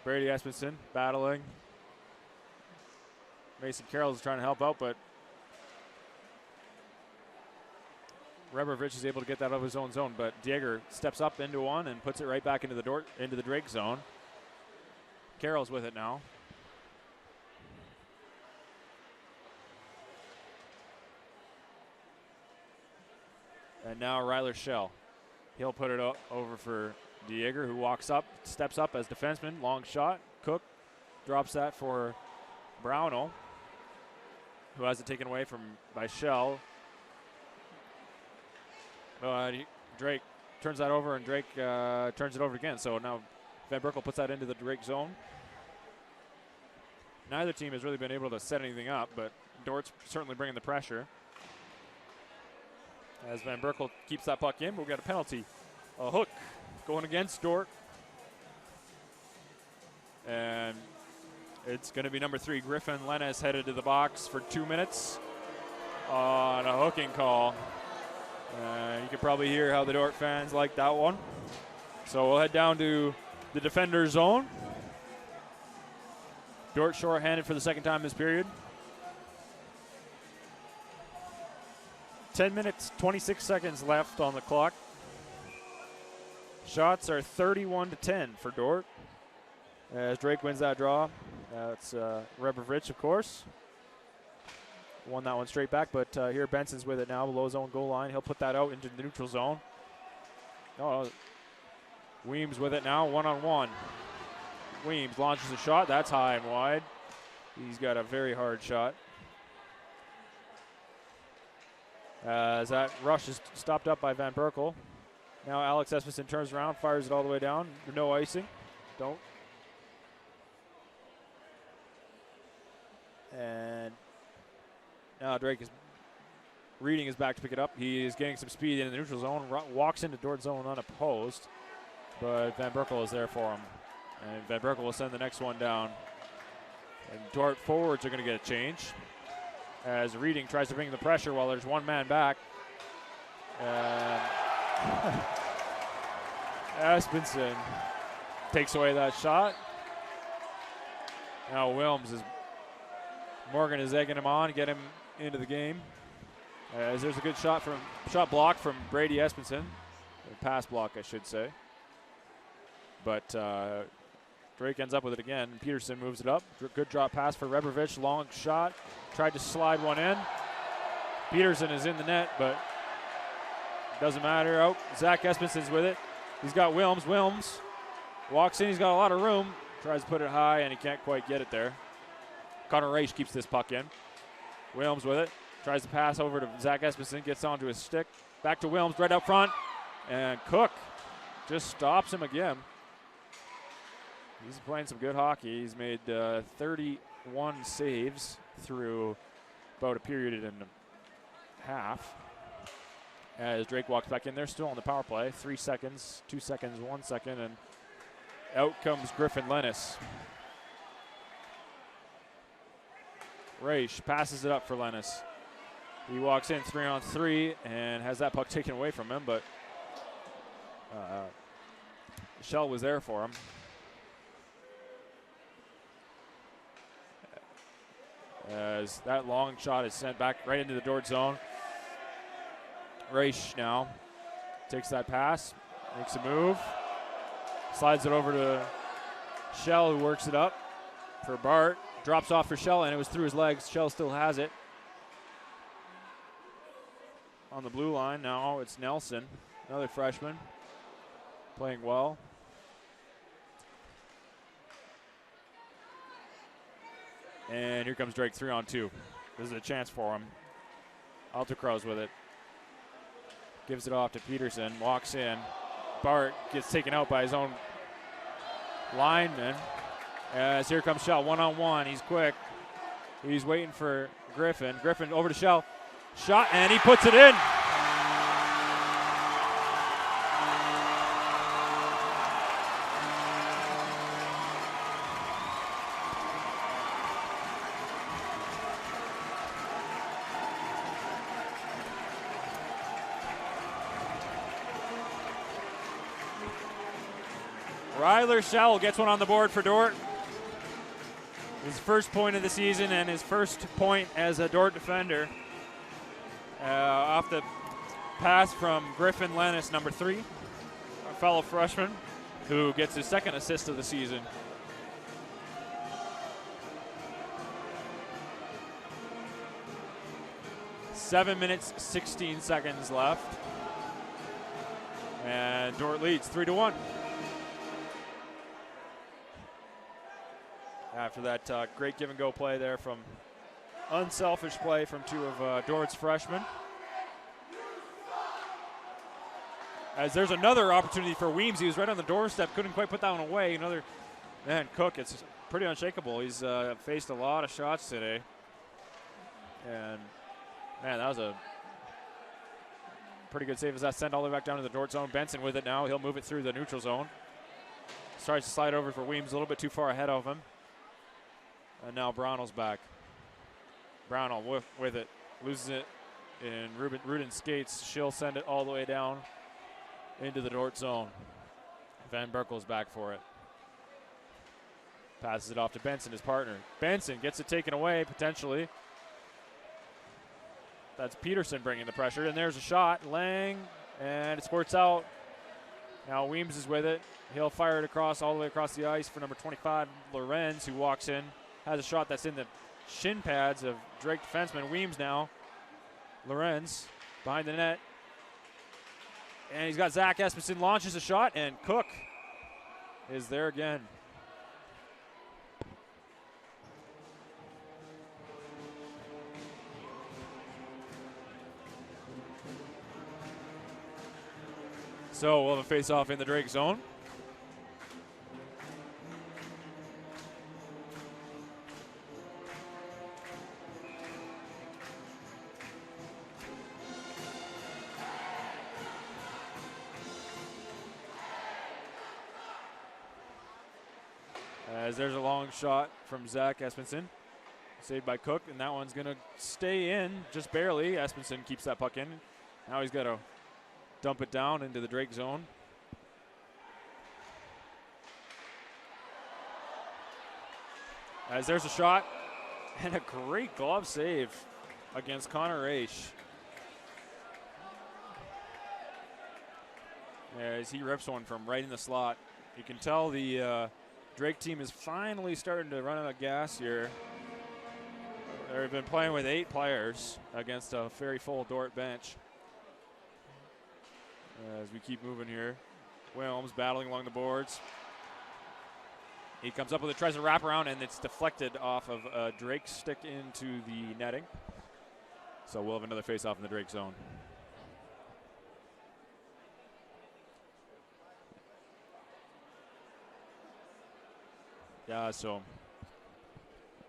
Brady Espenson battling. Mason Carrolls is trying to help out, but Rebrovich is able to get that out of his own zone, but Dieger steps up into one and puts it right back into the Drake zone. Carroll's with it now. And now Ryler Shell. He'll put it over for Dieger, who steps up as defenseman. Long shot. Cook drops that for Brownell, who has it taken away by Shell. Drake turns that over, and Drake turns it over again. So now Van Berkel puts that into the Drake zone. Neither team has really been able to set anything up, but Dordt's certainly bringing the pressure. As Van Berkel keeps that puck in, but we've got a penalty. A hook going against Dordt. And it's going to be number 3, Griffin Lennes, headed to the box for 2 minutes on a hooking call. You can probably hear how the Dordt fans like that one. So we'll head down to the defender zone. Dordt short-handed for the second time this period. 10 minutes, 26 seconds left on the clock. Shots are 31-10 for Dordt. As Drake wins that draw. That's Rebrovich, of course. Won that one straight back, but here Benson's with it now, below his own goal line. He'll put that out into the neutral zone. Weems with it now, one-on-one. Weems launches a shot. That's high and wide. He's got a very hard shot. As that rush is stopped up by Van Berkel. Now Alex Espenson turns around, fires it all the way down. No icing. Don't. And now Reading is back to pick it up. He is getting some speed in the neutral zone. Walks into Dordt zone unopposed. But Van Berkel is there for him. And Van Berkel will send the next one down. And Dordt forwards are going to get a change. as Reading tries to bring the pressure while there's one man back. And Espenson takes away that shot. Now Morgan is egging him on, get him into the game. As there's a good shot block from Brady Espenson. A pass block, I should say. But Drake ends up with it again. Peterson moves it up. Good drop pass for Rebrovich. Long shot. Tried to slide one in. Peterson is in the net, but doesn't matter. Oh, Zach Espenson's with it. He's got Wilms. Wilms walks in. He's got a lot of room. Tries to put it high, and he can't quite get it there. Connor Raish keeps this puck in. Wilms with it. Tries to pass over to Zach Espenson. Gets onto his stick. Back to Wilms, right up front. And Cook just stops him again. He's playing some good hockey. He's made 31 saves through about a period and a half. As Drake walks back in there, still on the power play. 3 seconds, 2 seconds, 1 second, and out comes Griffin Lennis. Raish passes it up for Lennis. He walks in 3-on-3 and has that puck taken away from him, but Shell was there for him. As that long shot is sent back right into the Dordt zone. Raish now takes that pass, makes a move, slides it over to Shell, who works it up for Bart. Drops off for Shell, and it was through his legs. Shell still has it. On the blue line now, it's Nelson, another freshman, playing well. And here comes Drake 3-on-2. This is a chance for him. Altacroz with it. Gives it off to Peterson, walks in. Bart gets taken out by his own lineman. As here comes Shell, 1-on-1. He's quick. He's waiting for Griffin. Griffin over to Shell. Shot, and he puts it in. Ryler Shell gets one on the board for Dordt. His first point of the season and his first point as a Dordt defender. Off the pass from Griffin Lennis, number 3, a fellow freshman, who gets his second assist of the season. Seven minutes, 16 seconds left. And Dordt leads 3-1. After that great give-and-go play there from unselfish play from 2 of Dort's freshmen. As there's another opportunity for Weems. He was right on the doorstep, couldn't quite put that one away. Man, Cook, it's pretty unshakable. He's faced a lot of shots today. And, man, that was a pretty good save as that sent all the way back down to the Dordt zone. Benson with it now. He'll move it through the neutral zone. Starts to slide over for Weems, a little bit too far ahead of him. And now Brownell's back. Brownell with it. Loses it in Rudin skates. She'll send it all the way down into the Dordt zone. Van Berkel's back for it. Passes it off to Benson, his partner. Benson gets it taken away, potentially. That's Peterson bringing the pressure. And there's a shot. Lang, and it squirts out. Now Weems is with it. He'll fire it across, all the way across the ice for number 25, Lorenz, who walks in. Has a shot that's in the shin pads of Drake defenseman. Weems now. Lorenz behind the net. And he's got Zach Espenson, launches a shot, and Cook is there again. So we'll have a face-off in the Drake zone. As there's a long shot from Zach Espenson. Saved by Cook, and that one's going to stay in just barely. Espenson keeps that puck in. Now he's got to dump it down into the Drake zone. As there's a shot, and a great glove save against Connor Raish. As he rips one from right in the slot. You can tell the Drake team is finally starting to run out of gas here. They've been playing with 8 players against a very full Dordt bench. As we keep moving here, Wilms battling along the boards. He comes up with it, tries to wrap around, and it's deflected off of Drake's stick into the netting. So we'll have another face-off in the Drake zone. Yeah, so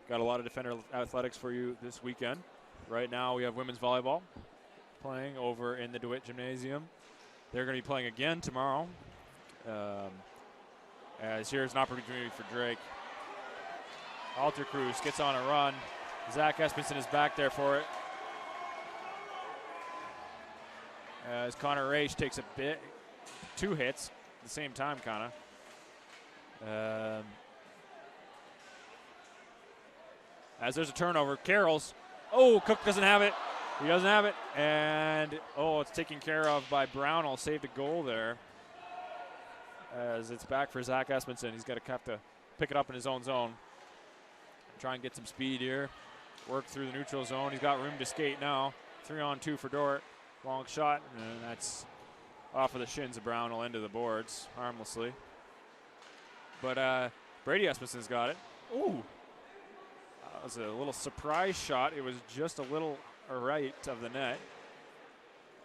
got a lot of defender athletics for you this weekend. Right now we have women's volleyball playing over in the DeWitt Gymnasium. They're going to be playing again tomorrow. As here's an opportunity for Drake. Alter Cruz gets on a run. Zach Espenson is back there for it. As Connor Raish takes a bit, 2 hits at the same time, kind of. As there's a turnover, Carroll's. Oh, Cook doesn't have it. He doesn't have it. And, it's taken care of by Brownell. Saved a goal there. As it's back for Zach Espenson. He's got to have to pick it up in his own zone. Try and get some speed here. Work through the neutral zone. He's got room to skate now. 3-on-2 for Dordt. Long shot, and that's off of the shins of Brownell into the boards harmlessly. But Brady Espenson's got it. Ooh. That was a little surprise shot. It was just a little right of the net.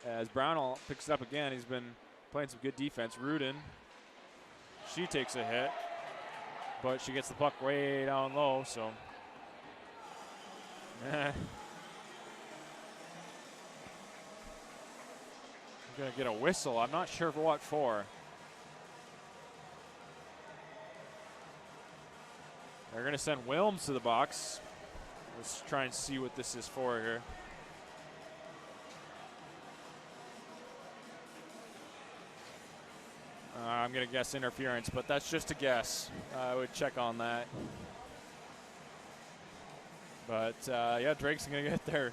As Brownell picks it up again, he's been playing some good defense. Rudin, she takes a hit, but she gets the puck way down low, so. We're going to get a whistle. I'm not sure for what for. They're going to send Wilms to the box. Let's try and see what this is for here. I'm going to guess interference, but that's just a guess. I would check on that. But, Drake's going to get their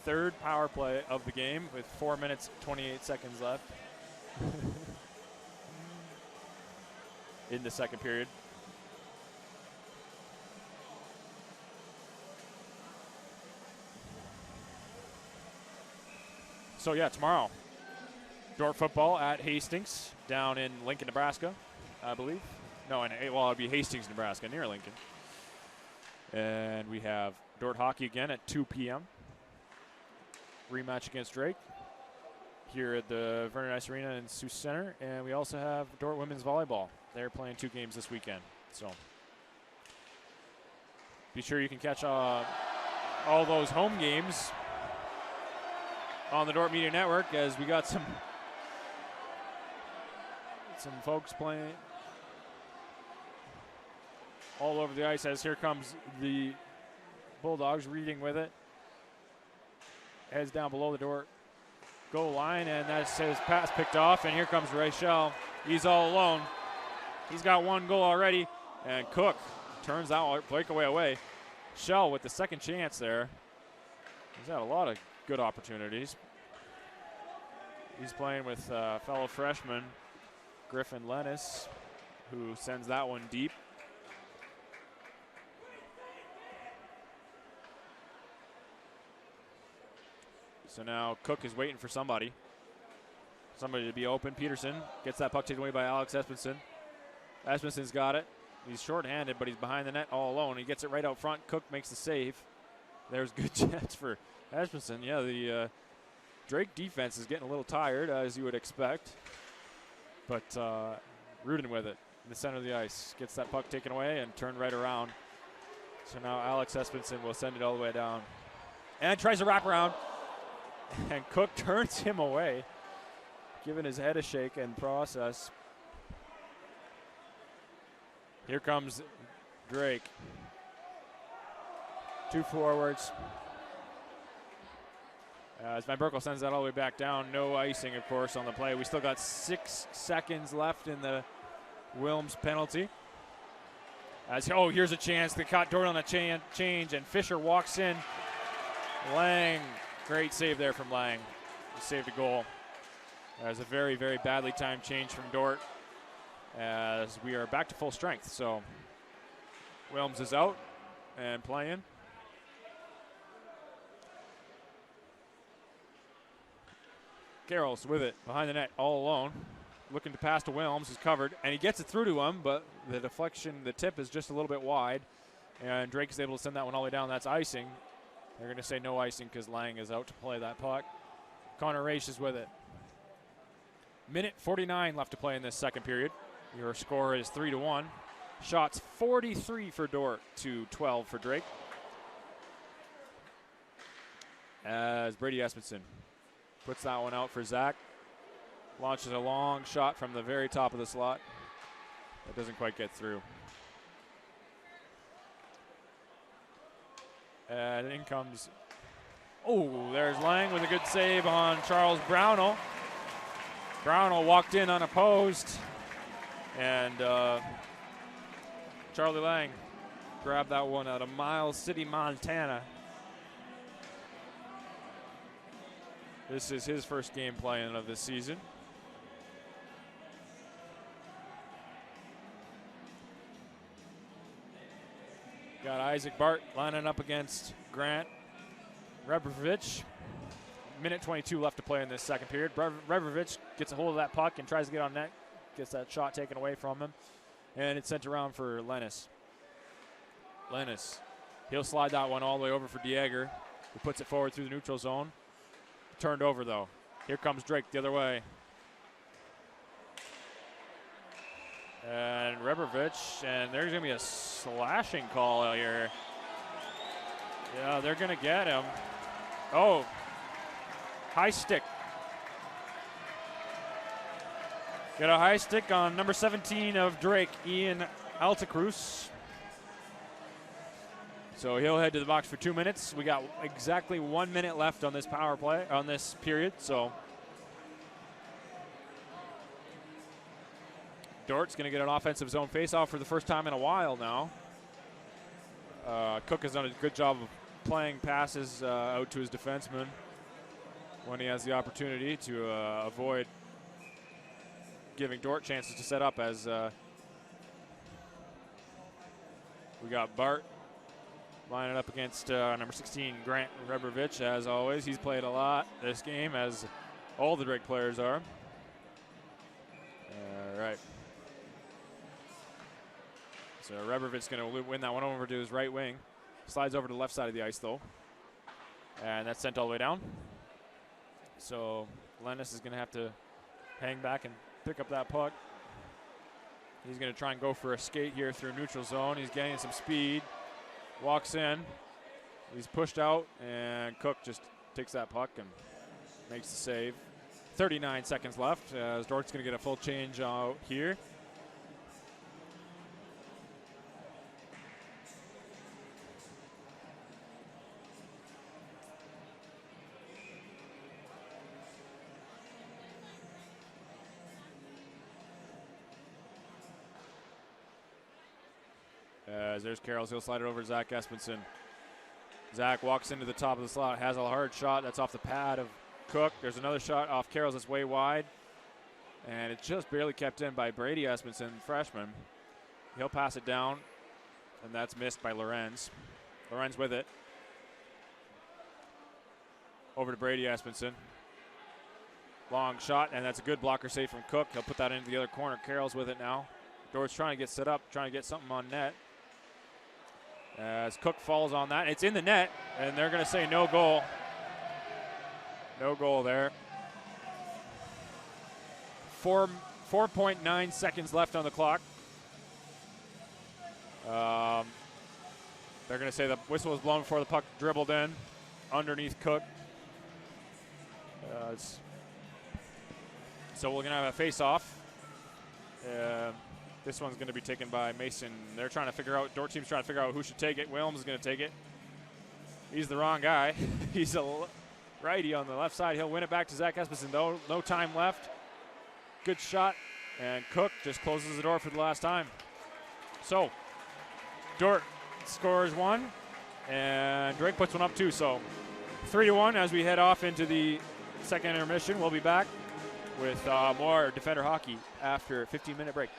3rd power play of the game with 4 minutes, 28 seconds left in the second period. So, tomorrow, Dordt football at Hastings down in Lincoln, Nebraska, I believe. No, it'd be Hastings, Nebraska, near Lincoln. And we have Dordt hockey again at 2 p.m. Rematch against Drake here at the Vernon Ice Arena in Sioux Center. And we also have Dordt women's volleyball. They're playing 2 games this weekend. So be sure you can catch all those home games on the Dordt Media Network, as we got some folks playing all over the ice. As here comes the Bulldogs reading with it. Heads down below the Dordt goal line, and that's his pass picked off, and here comes Rachel. He's all alone. He's got 1 goal already, and Cook turns that breakaway away. Shell with the second chance there. He's had a lot of good opportunities. He's playing with fellow freshman Griffin Lennis, who sends that one deep. So now Cook is waiting for somebody to be open. Peterson gets that puck taken away by Alex Espenson. Espenson's got it. He's shorthanded, but he's behind the net all alone. He gets it right out front. Cook makes the save. There's good chance for Espenson. Yeah, the Drake defense is getting a little tired, as you would expect. But Rudin with it in the center of the ice. Gets that puck taken away and turned right around. So now Alex Espenson will send it all the way down. And tries to wrap around. And Cook turns him away, giving his head a shake and process. Here comes Drake. Two forwards. As Van Berkel sends that all the way back down. No icing, of course, on the play. We still got 6 seconds left in the Wilms penalty. Here's a chance. They caught Dordt on a change, and Fisher walks in. Lang, great save there from Lang. He saved a goal. That was a very, very badly timed change from Dordt as we are back to full strength. So Wilms is out and playing. Carroll's with it behind the net all alone. Looking to pass to Wilms, who's covered, and he gets it through to him, but the deflection, the tip is just a little bit wide, and Drake is able to send that one all the way down. That's icing. They're going to say no icing because Lang is out to play that puck. Connor Raish is with it. Minute 49 left to play in this second period. Your score is 3-1. Shots 43 for Dordt to 12 for Drake. As Brady Espenson puts that one out for Zach. Launches a long shot from the very top of the slot. That doesn't quite get through. And in comes, there's Lang with a good save on Charles Brownell. Brownell walked in unopposed. And Charlie Lang grabbed that one out of Miles City, Montana. This is his first game playing of this season. Got Isaac Bart lining up against Grant Rebrovich. Minute 22 left to play in this second period. Rebrovich gets a hold of that puck and tries to get on net. Gets that shot taken away from him. And it's sent around for Lennis. Lennis, he'll slide that one all the way over for Dieger, who puts it forward through the neutral zone. Turned over, though. Here comes Drake the other way. And Rebrovich, and there's going to be a slashing call here. Yeah, they're going to get him. Oh, high stick. Got a high stick on number 17 of Drake, Ian Altacruz. So he'll head to the box for 2 minutes. We got exactly 1 minute left on this power play, on this period. So Dordt's going to get an offensive zone faceoff for the first time in a while now. Cook has done a good job of playing passes out to his defenseman when he has the opportunity to avoid giving Dordt chances to set up, as we got Bart lining up against number 16, Grant Rebrovich, as always. He's played a lot this game, as all the Drake players are. All right. So Rebrovich's going to win that one over to his right wing. Slides over to the left side of the ice, though. And that's sent all the way down. So Lennis is going to have to hang back and pick up that puck. He's going to try and go for a skate here through neutral zone. He's getting some speed. Walks in. He's pushed out, and Cook just takes that puck and makes the save. 39 seconds left, as Dordt's going to get a full change out here. As there's Carroll's, he'll slide it over to Zach Espenson. Zach walks into the top of the slot, has a hard shot. That's off the pad of Cook. There's another shot off Carroll's that's way wide. And it's just barely kept in by Brady Espenson, freshman. He'll pass it down, and that's missed by Lorenz. Lorenz with it. Over to Brady Espenson. Long shot, and that's a good blocker save from Cook. He'll put that into the other corner. Carroll's with it now. Dordt's trying to get set up, trying to get something on net. As Cook falls on that, it's in the net, and they're going to say no goal. No goal there. 4.9 seconds left on the clock. They're going to say the whistle was blown before the puck dribbled in underneath Cook. So we're going to have a face-off. This one's going to be taken by Mason. They're trying to figure out, Dordt team's trying to figure out who should take it. Wilms is going to take it. He's the wrong guy. He's a righty on the left side. He'll win it back to Zach Espenson, though. No time left. Good shot. And Cook just closes the door for the last time. So, Dordt scores one, and Drake puts one up too. So, 3-1 as we head off into the second intermission. We'll be back with more Defender hockey after a 15-minute break.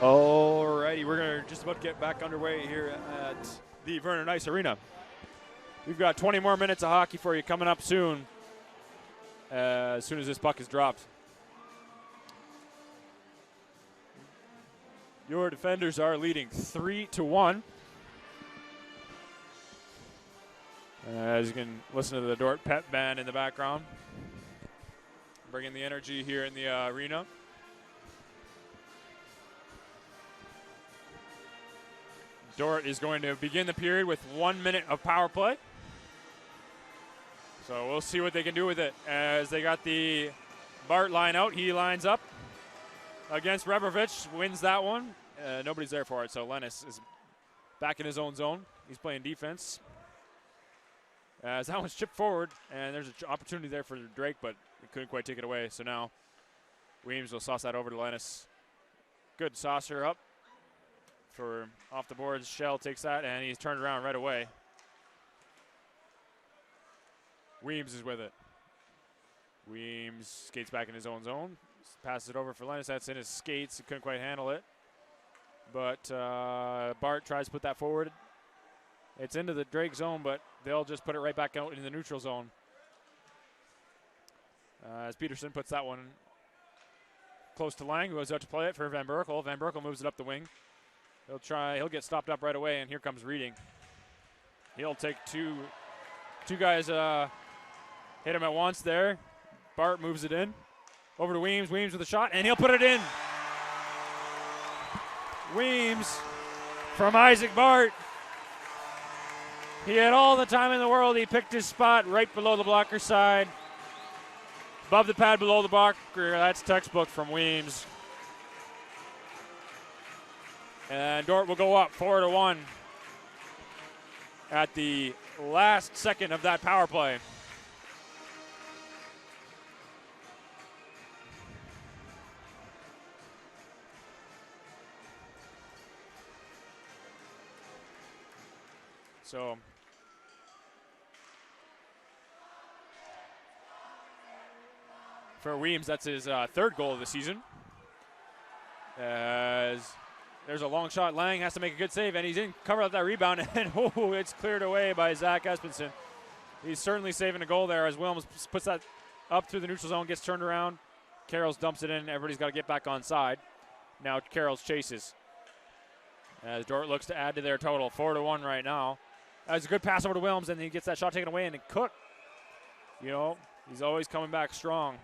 Alrighty, we're gonna just about get back underway here at the Vernon Ice Arena. We've got 20 more minutes of hockey for you coming up soon as this puck is dropped. Your defenders are leading 3-1. As you can listen to the Dordt pep band in the background, bringing the energy here in the arena. Dordt is going to begin the period with 1 minute of power play. So we'll see what they can do with it as they got the Bart line out. He lines up against Rebrovich, wins that one. Nobody's there for it, so Lennis is back in his own zone. He's playing defense. As that one's chipped forward, and there's an opportunity there for Drake, but he couldn't quite take it away. So now Weems will sauce that over to Lennis. Good saucer up for off the boards. Shell takes that, and he's turned around right away. Weems is with it. Weems skates back in his own zone. Passes it over for Lennis. That's in his skates. He couldn't quite handle it. But Bart tries to put that forward. It's into the Drake zone, but they'll just put it right back out in the neutral zone. As Peterson puts that one close to Lang, who goes out to play it for Van Berkel. Van Berkel moves it up the wing. He'll get stopped up right away, and here comes Reading. He'll take two guys hit him at once there. Bart moves it in. Over to Weems. Weems with a shot, and he'll put it in. Weems from Isaac Bart. He had all the time in the world. He picked his spot right below the blocker side. Above the pad, below the blocker. That's textbook from Weems. And Dordt will go up 4-1 at the last second of that power play. So for Weems, that's his third goal of the season. As there's a long shot, Lang has to make a good save, and he's in cover of that rebound, and it's cleared away by Zach Espenson. He's certainly saving a goal there as Williams puts that up through the neutral zone, gets turned around. Carrolls dumps it in. Everybody's got to get back on side. Now Carrolls chases. As Dordt looks to add to their total, 4-1 right now. That's a good pass over to Williams, and he gets that shot taken away, and then Cook, he's always coming back strong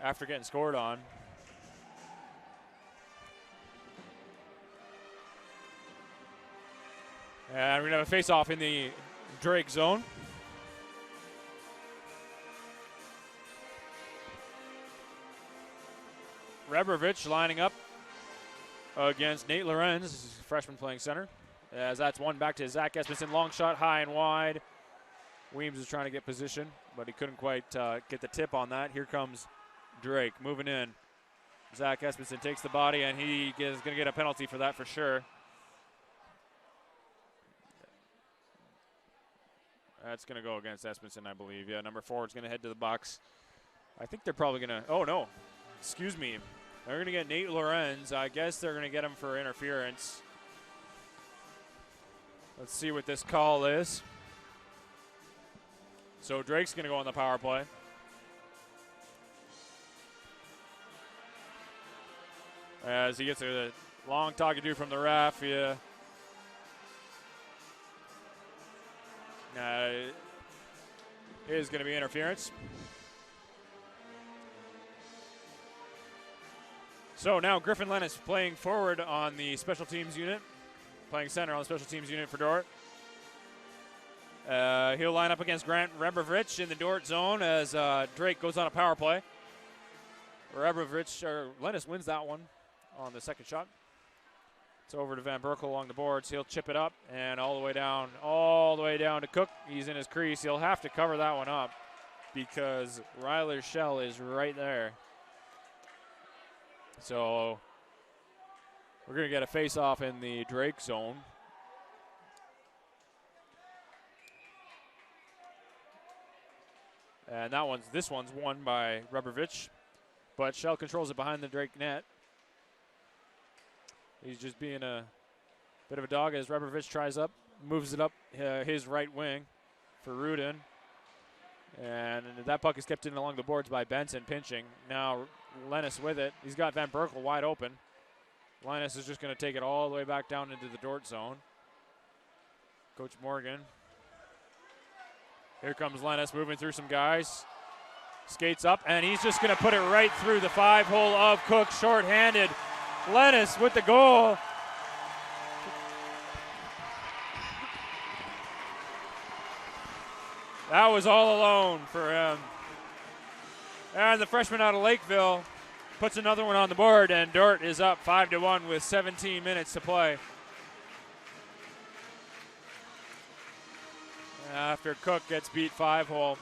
after getting scored on. And we're going to have a face-off in the Drake zone. Rebrovich lining up against Nate Lorenz, freshman playing center. As that's one back to Zach Espenson. Long shot, high and wide. Weems is trying to get position, but he couldn't quite get the tip on that. Here comes Drake moving in. Zach Espenson takes the body, and he is going to get a penalty for that for sure. That's going to go against Espenson, I believe. Yeah, number 4 is going to head to the box. I think they're probably going to – oh, no. Excuse me. They're going to get Nate Lorenz. I guess they're going to get him for interference. Let's see what this call is. So Drake's going to go on the power play. As he gets a long talking to from the ref. Yeah. Is going to be interference. So now Griffin Lennis playing forward on the special teams unit. Playing center on the special teams unit for Dordt. He'll line up against Grant Rebrovich in the Dordt zone as Drake goes on a power play. Lennis wins that one on the second shot. It's over to Van Berkel along the boards. He'll chip it up and all the way down to Cook. He's in his crease. He'll have to cover that one up because Ryler's shell is right there. So we're going to get a face-off in the Drake zone. And this one's won by Rebrovich, but Shell controls it behind the Drake net. He's just being a bit of a dog as Rebrovich tries up, moves it up his right wing for Rudin. And that puck is kept in along the boards by Benson pinching. Now Lennis with it. He's got Van Berkel wide open. Linus is just going to take it all the way back down into the Dordt zone. Coach Morgan. Here comes Lennis moving through some guys. Skates up, and he's just going to put it right through the 5-hole of Cook, shorthanded. Lennis with the goal. That was all alone for him. And the freshman out of Lakeville puts another one on the board, and Dordt is up 5-1 with 17 minutes to play. After Cook gets beat 5-hole.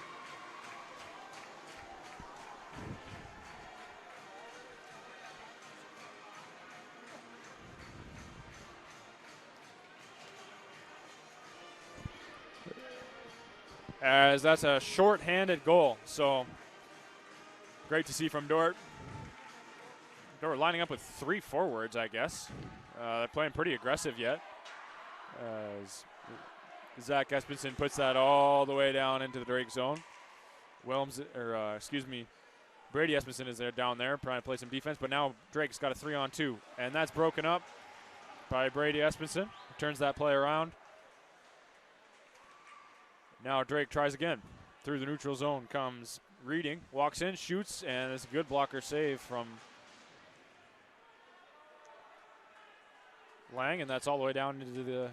As that's a short-handed goal, so great to see from Dordt. Dordt lining up with 3 forwards, I guess. They're playing pretty aggressive yet. As Zach Espenson puts that all the way down into the Drake zone. Brady Espenson is there down there trying to play some defense, but now Drake's got a 3-on-2, and that's broken up by Brady Espenson. Turns that play around. Now Drake tries again. Through the neutral zone comes Reading, walks in, shoots, and it's a good blocker save from Lang, and that's all the way down into the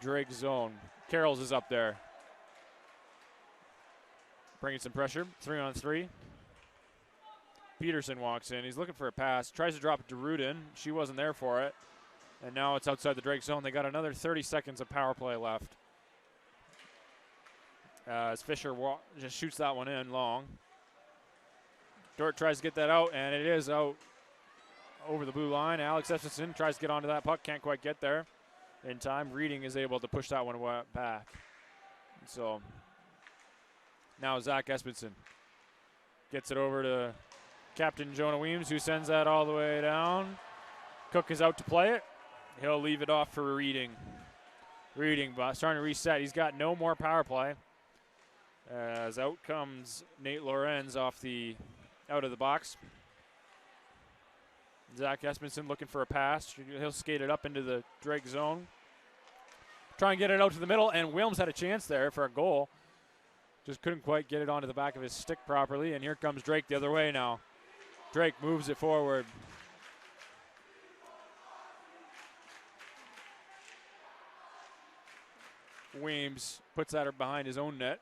Drake zone. Carroll's is up there. Bringing some pressure, 3-on-3. Peterson walks in. He's looking for a pass, tries to drop it to Rudin. She wasn't there for it. And now it's outside the Drake zone. They got another 30 seconds of power play left. As Fisher just shoots that one in long. Dordt tries to get that out, and it is out over the blue line. Alex Espenson tries to get onto that puck, can't quite get there in time. Reading is able to push that one back. So now Zach Espenson gets it over to Captain Jonah Weems, who sends that all the way down. Cook is out to play it. He'll leave it off for Reading. Reading starting to reset. He's got no more power play. As out comes Nate Lorenz out of the box. Zach Espenson looking for a pass. He'll skate it up into the Drake zone. Try and get it out to the middle, and Wilms had a chance there for a goal. Just couldn't quite get it onto the back of his stick properly, and here comes Drake the other way now. Drake moves it forward. Weems puts that behind his own net.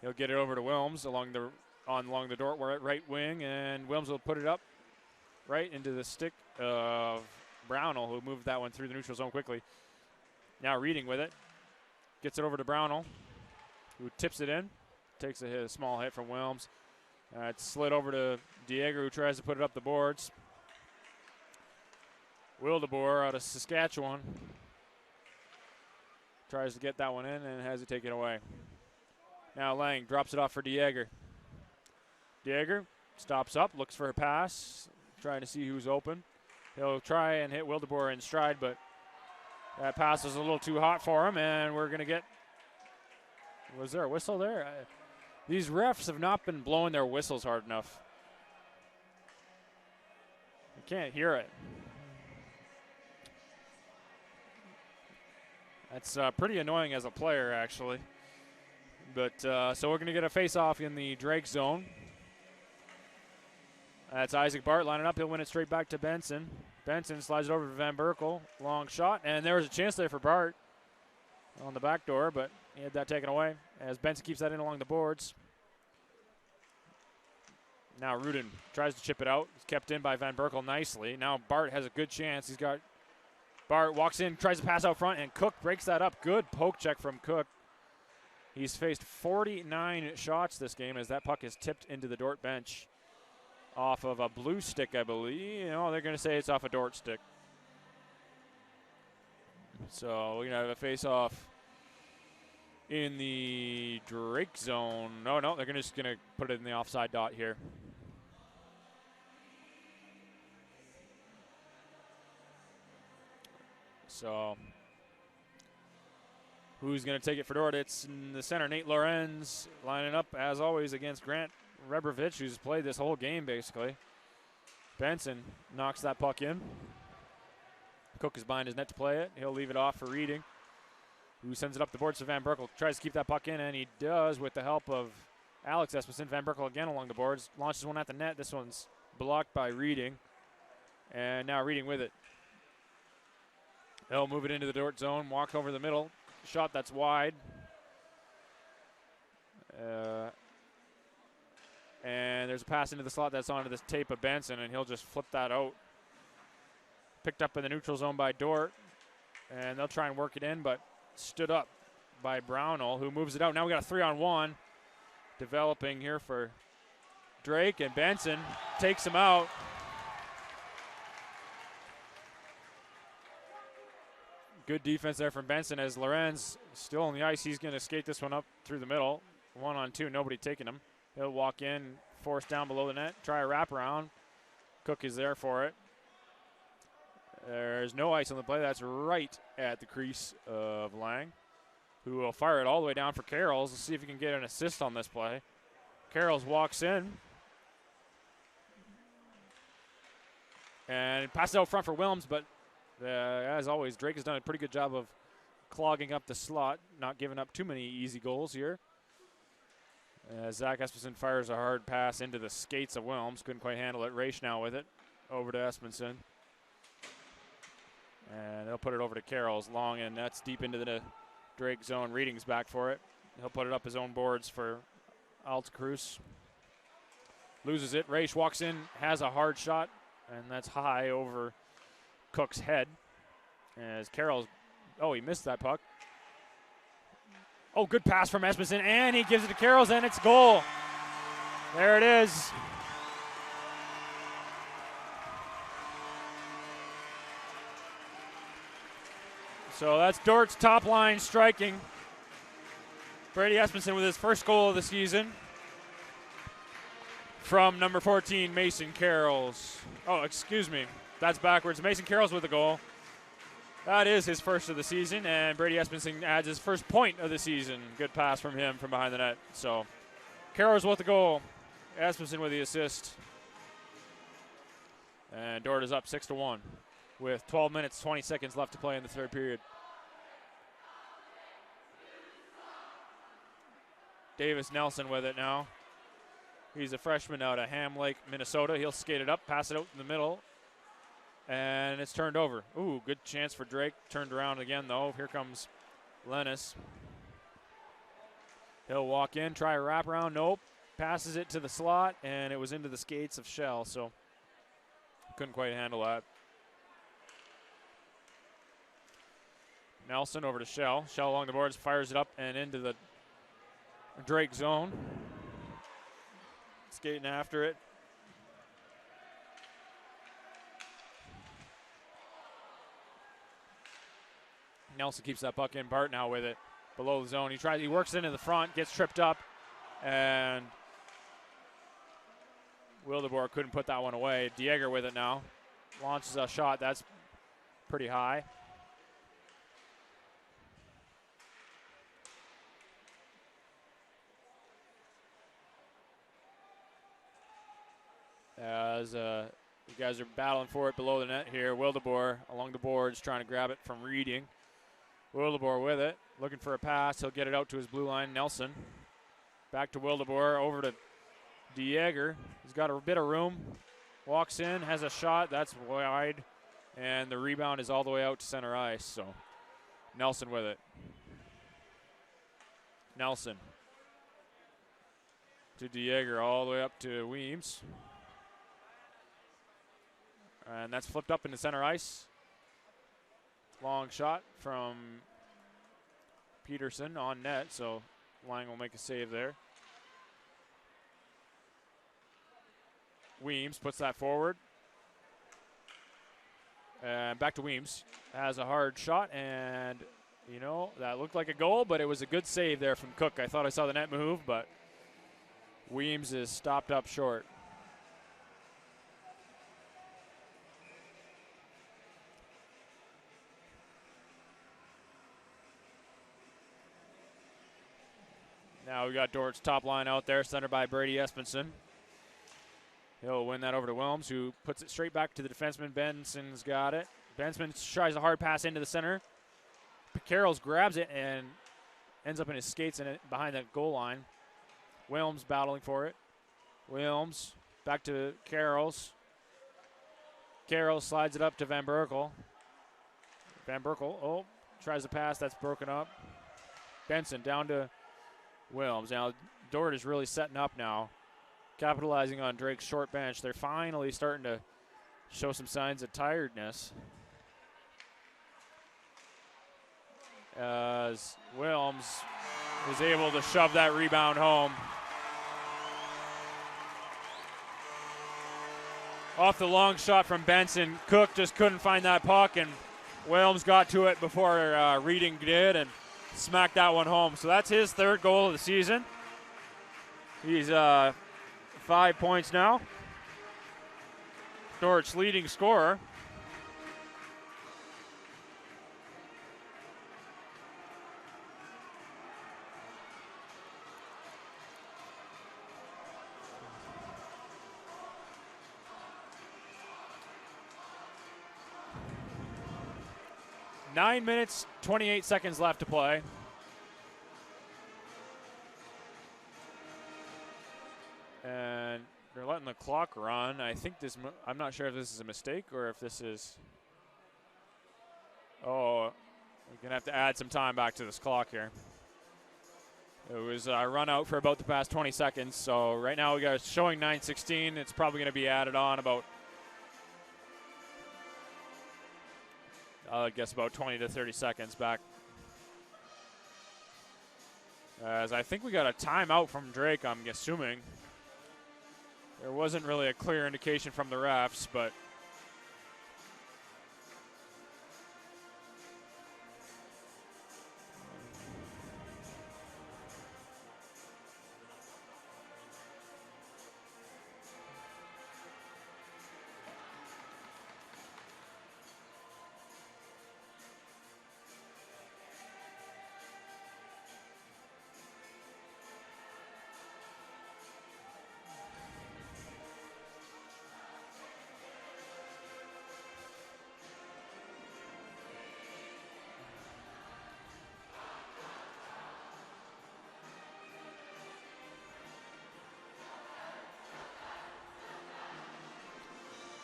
He'll get it over to Wilms along the Dordt right wing, and Wilms will put it up right into the stick of Brownell, who moved that one through the neutral zone quickly. Now Reading with it. Gets it over to Brownell, who tips it in. Takes a small hit from Wilms. It's slid over to Diego, who tries to put it up the boards. Wildeboer out of Saskatchewan tries to get that one in and has it taken away. Now Lang drops it off for Diego. Diego stops up, looks for a pass, trying to see who's open. He'll try and hit Wildeboer in stride, but that pass is a little too hot for him, and we're going to get... Was there a whistle there? These refs have not been blowing their whistles hard enough. I can't hear it. That's pretty annoying as a player, actually. But so we're going to get a face-off in the Drake zone. That's Isaac Bart lining up. He'll win it straight back to Benson. Benson slides it over to Van Berkel. Long shot, and there was a chance there for Bart on the back door, but he had that taken away as Benson keeps that in along the boards. Now Rudin tries to chip it out. It's kept in by Van Berkel nicely. Now Bart has a good chance. Bart walks in, tries to pass out front, and Cook breaks that up. Good poke check from Cook. He's faced 49 shots this game as that puck is tipped into the Dordt bench off of a blue stick, I believe. They're going to say it's off a Dordt stick. So we're going to have a face-off in the Drake zone. No, they're just going to put it in the offside dot here. So who's going to take it for Dordt? It's in the center, Nate Lorenz, lining up, as always, against Grant Rebrovich, who's played this whole game, basically. Benson knocks that puck in. Cook is behind his net to play it. He'll leave it off for Reading, who sends it up the boards to Van Berkel. Tries to keep that puck in, and he does with the help of Alex Espenson. Van Berkel again along the boards. Launches one at the net. This one's blocked by Reading. And now Reading with it. He'll move it into the Dordt zone. Walks over the middle. Shot that's wide. And there's a pass into the slot that's onto this tape of Benson, and he'll just flip that out. Picked up in the neutral zone by Dordt, and they'll try and work it in, but stood up by Brownell, who moves it out. Now we got a 3-on-1 developing here for Drake, and Benson takes him out. Good defense there from Benson as Lorenz still on the ice. He's going to skate this one up through the middle. 1-on-2, nobody taking him. He'll walk in, force down below the net, try a wraparound. Cook is there for it. There's no ice on the play. That's right at the crease of Lang, who will fire it all the way down for Carrolls. Let's see if he can get an assist on this play. Carrolls walks in and passes out front for Wilms, but as always, Drake has done a pretty good job of clogging up the slot, not giving up too many easy goals here. Zach Espenson fires a hard pass into the skates of Wilms. Couldn't quite handle it. Raish now with it. Over to Espenson. And they'll put it over to Carrolls. Long, and that's deep into the Drake zone. Reading's back for it. He'll put it up his own boards for Alta Cruz. Loses it. Raish walks in, has a hard shot, and that's high over Cook's head. As Carrolls, he missed that puck. Oh, good pass from Espenson, and he gives it to Carrolls, and it's goal. There it is. So that's Dordt's top line striking. Brady Espenson with his first goal of the season from number 14, Mason Carrolls. Oh, excuse me. That's backwards. Mason Carrolls with the goal. That is his first of the season, and Brady Espenson adds his first point of the season. Good pass from him from behind the net. So Carrolls with the goal. Espenson with the assist. And Dordt is up 6-1 with 12 minutes, 20 seconds left to play in the third period. Davis Nelson with it now. He's a freshman out of Ham Lake, Minnesota. He'll skate it up, pass it out in the middle. And it's turned over. Ooh, good chance for Drake. Turned around again, though. Here comes Lennis. He'll walk in, try a wraparound. Nope. Passes it to the slot, and it was into the skates of Shell, so couldn't quite handle that. Nelson over to Shell. Shell along the boards, fires it up and into the Drake zone. Skating after it. Nelson keeps that puck in. Bart now with it below the zone. He works into the front, gets tripped up, and Wildeboer couldn't put that one away. Dieger with it now. Launches a shot. That's pretty high. As you guys are battling for it below the net here. Wildeboer along the boards trying to grab it from Reading. Wildeboer with it, looking for a pass. He'll get it out to his blue line, Nelson. Back to Wildeboer, over to Dieger. He's got a bit of room. Walks in, has a shot. That's wide. And the rebound is all the way out to center ice. So Nelson with it. Nelson to Dieger, all the way up to Weems. And that's flipped up into center ice. Long shot from Peterson on net, so Lang will make a save there. Weems puts that forward. And back to Weems. Has a hard shot, and, that looked like a goal, but it was a good save there from Cook. I thought I saw the net move, but Weems is stopped up short. Now we got Dordt's top line out there, centered by Brady Espenson. He'll win that over to Wilms, who puts it straight back to the defenseman. Benson's got it. Benson tries a hard pass into the center. Carrolls grabs it and ends up in his skates and behind the goal line. Wilms battling for it. Wilms back to Carrolls. Carrolls slides it up to Van Berkel. Van Berkel, tries to pass. That's broken up. Benson down to Wilms. Now, Dordt is really setting up now, capitalizing on Drake's short bench. They're finally starting to show some signs of tiredness, as Wilms is able to shove that rebound home. Off the long shot from Benson, Cook just couldn't find that puck, and Wilms got to it before Reading did and smacked that one home. So that's his third goal of the season. He's 5 points now. Dordt's leading scorer. Nine minutes, 28 seconds left to play. And they're letting the clock run. I think this, I'm not sure if this is a mistake or if this is, we're going to have to add some time back to this clock here. It was run out for about the past 20 seconds. So right now we got showing 9:16. It's probably going to be added on about, I guess, about 20 to 30 seconds back. As I think we got a timeout from Drake, I'm assuming. There wasn't really a clear indication from the refs, but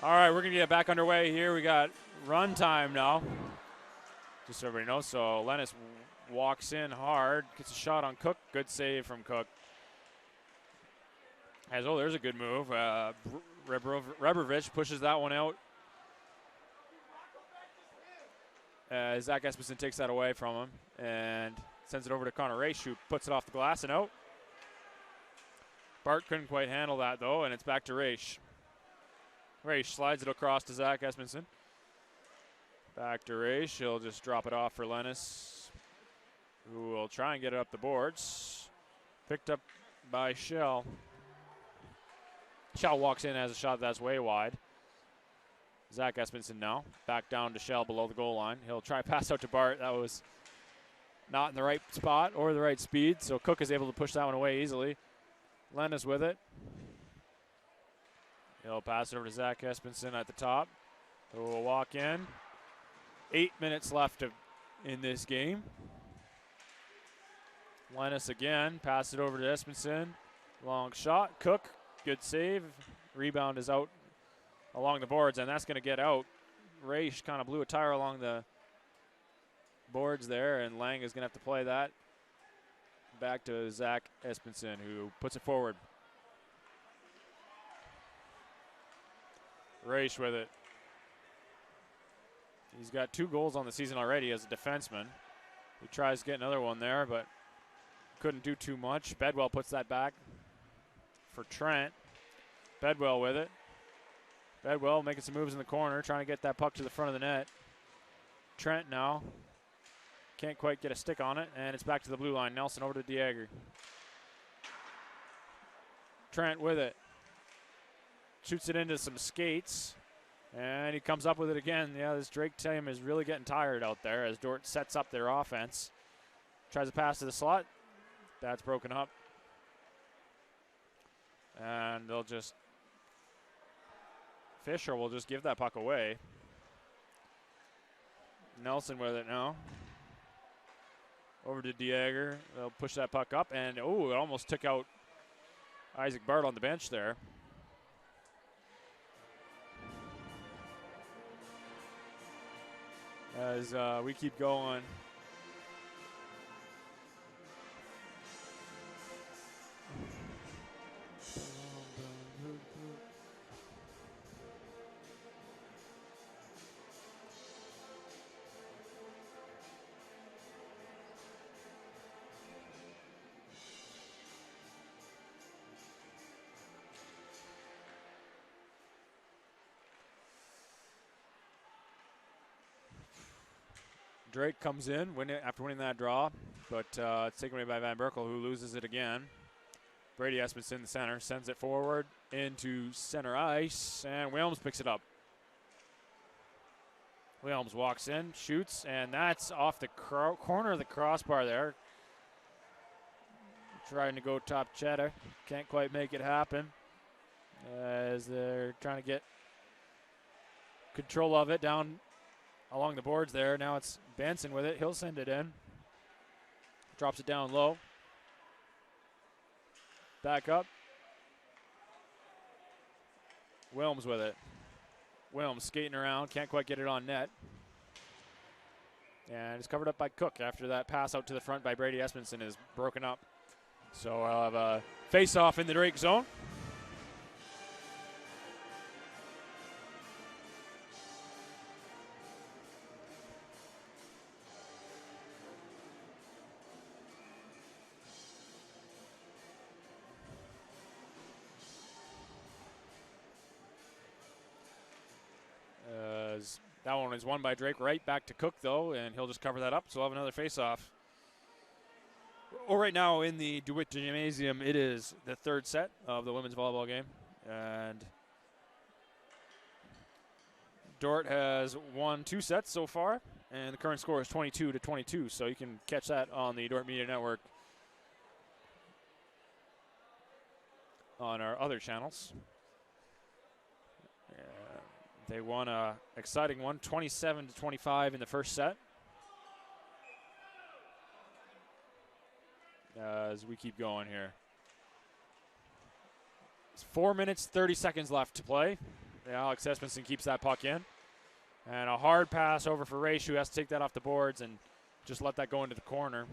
all right, we're going to get back underway here. We got run time now, just so everybody knows. So Lennis walks in hard, gets a shot on Cook. Good save from Cook. There's a good move. Rebrovich pushes that one out. Zach Espenson takes that away from him and sends it over to Connor Raish, who puts it off the glass and out. Bart couldn't quite handle that, though, and it's back to Raish. Raish slides it across to Zach Espenson. Back to Raish. He'll just drop it off for Lennis, who will try and get it up the boards. Picked up by Shell. Shell walks in, has a shot that's way wide. Zach Espenson now. Back down to Shell below the goal line. He'll try pass out to Bart. That was not in the right spot or the right speed, so Cook is able to push that one away easily. Lennis with it. He'll pass it over to Zach Espenson at the top, who will walk in. 8 minutes left in this game. Lennis again, pass it over to Espenson. Long shot, Cook, good save. Rebound is out along the boards, and that's going to get out. Raish kind of blew a tire along the boards there, and Lang is going to have to play that back to Zach Espenson, who puts it forward. Raish with it. He's got 2 goals on the season already as a defenseman. He tries to get another one there, but couldn't do too much. Bedwell puts that back for Trent. Bedwell with it. Bedwell making some moves in the corner, trying to get that puck to the front of the net. Trent now. Can't quite get a stick on it, and it's back to the blue line. Nelson over to Diagger. Trent with it. Shoots it into some skates, and he comes up with it again. Yeah, this Drake team is really getting tired out there as Dordt sets up their offense. Tries to pass to the slot. That's broken up And they'll just, Fisher will just give that puck away. Nelson with it now. Over to Dieger. They'll push that puck up, and it almost took out Isaac Bart on the bench there. As we keep going. Drake comes in after winning that draw, but it's taken away by Van Berkel, who loses it again. Brady Espenson in the center, sends it forward into center ice, and Williams picks it up. Williams walks in, shoots, and that's off the corner of the crossbar there. Trying to go top cheddar. Can't quite make it happen as they're trying to get control of it down along the boards there. Now it's Benson with it. He'll send it in. Drops it down low. Back up. Wilms with it. Wilms skating around. Can't quite get it on net. And it's covered up by Cook after that pass out to the front by Brady Espenson is broken up. So I'll have a face-off in the Drake zone. That one is won by Drake. Right back to Cook, though, and he'll just cover that up. So we'll have another face-off. Well, right now in the DeWitt Gymnasium, it is the third set of the women's volleyball game. And Dordt has won 2 sets so far, and the current score is 22-22. So you can catch that on the Dordt Media Network on our other channels. They won an exciting one, 27-25 in the first set. As we keep going here. It's 4 minutes, 30 seconds left to play. Alex Espenson keeps that puck in. And a hard pass over for Raish, who has to take that off the boards and just let that go into the corner.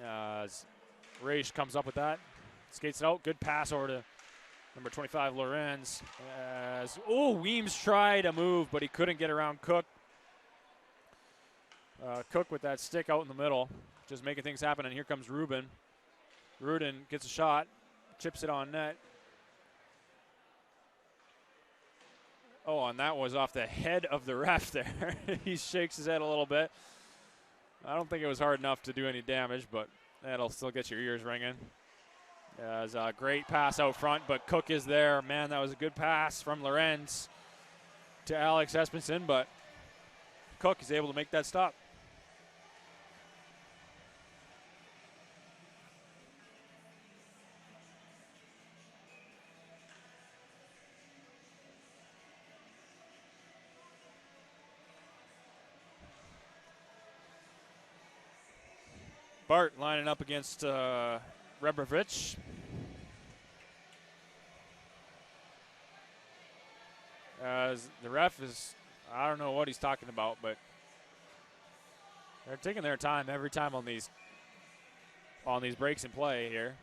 As Raish comes up with that, skates it out, good pass over to number 25, Lorenz. Weems tried a move, but he couldn't get around Cook. Cook with that stick out in the middle, just making things happen. And here comes Rubin. Rudin gets a shot, chips it on net. Oh, and that was off the head of the ref there. He shakes his head a little bit. I don't think it was hard enough to do any damage, but that'll still get your ears ringing. As a great pass out front, but Cook is there. Man, that was a good pass from Lorenz to Alex Espenson, but Cook is able to make that stop. Bart lining up against Rebrovich. As the ref is, I don't know what he's talking about, but they're taking their time every time on these breaks in play here.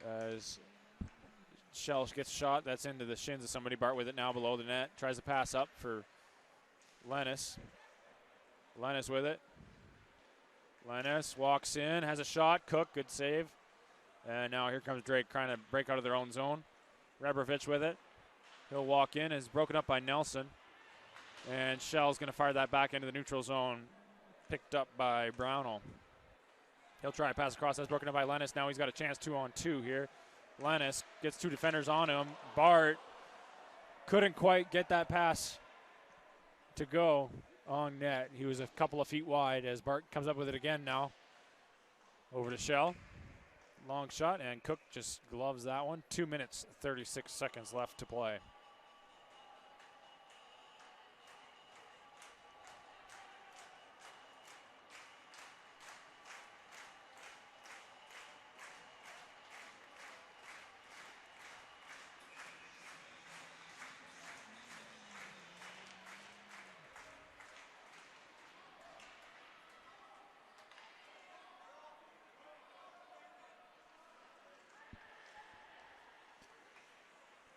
As Shelsh gets a shot, that's into the shins of somebody. Bart with it now below the net. Tries to pass up for Lennis. Lennis with it. Lennis walks in, has a shot. Cook, good save. And now here comes Drake trying to break out of their own zone. Rebrovich with it. He'll walk in, is broken up by Nelson. And Shell's going to fire that back into the neutral zone, picked up by Brownell. He'll try to pass across. That's broken up by Lennis. Now he's got a chance 2-on-2 here. Lennis gets 2 defenders on him. Bart couldn't quite get that pass to go on net. He was a couple of feet wide as Bart comes up with it again now. Over to Shell. Long shot, and Cook just gloves that one. 2 minutes, 36 seconds left to play.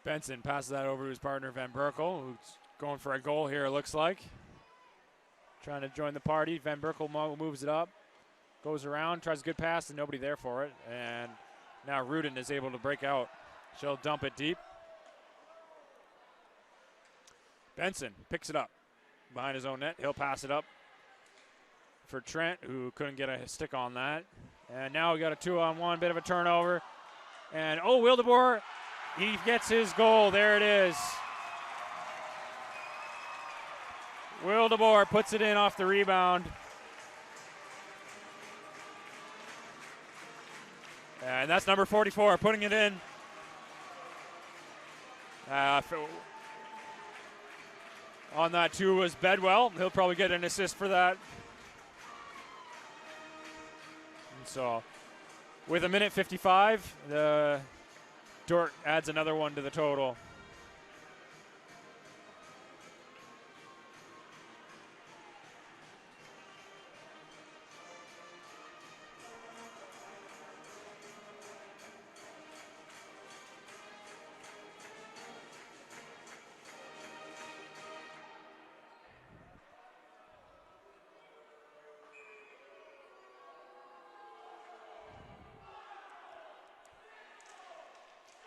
Benson passes that over to his partner, Van Berkel, who's going for a goal here, it looks like. Trying to join the party. Van Berkel moves it up, goes around, tries a good pass, and nobody there for it. And now Rudin is able to break out. She'll dump it deep. Benson picks it up behind his own net. He'll pass it up for Trent, who couldn't get a stick on that. And now we got a 2-on-1, bit of a turnover. And, Wildeboer, he gets his goal. There it is. Wildeboer puts it in off the rebound. And that's number 44 putting it in. On that too was Bedwell. He'll probably get an assist for that. And so with 1:55, the Dordt adds another one to the total.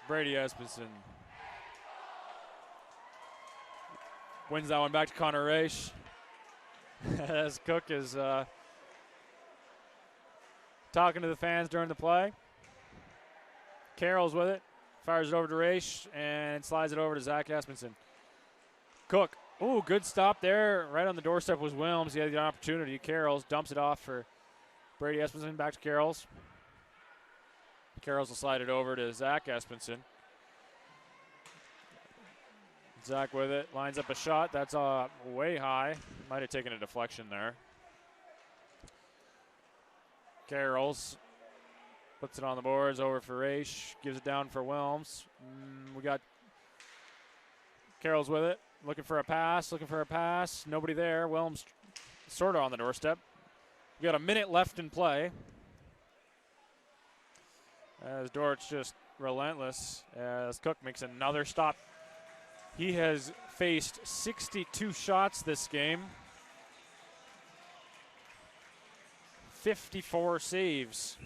Brady Espenson wins that one back to Connor Raish. As Cook is talking to the fans during the play. Carroll's with it. Fires it over to Raish and slides it over to Zach Espenson. Cook. Ooh, good stop there. Right on the doorstep was Wilms. He had the opportunity. Carroll's dumps it off for Brady Espenson. Back to Carroll's. Carroll's will slide it over to Zach Espenson. Zach with it, lines up a shot. That's way high. Might have taken a deflection there. Carroll's puts it on the boards, over for Raish. Gives it down for Wilms. We got Carroll's with it, looking for a pass. Nobody there. Wilms sort of on the doorstep. We got a minute left in play. As Dordt's just relentless as Cook makes another stop. He has faced 62 shots this game. 54 saves.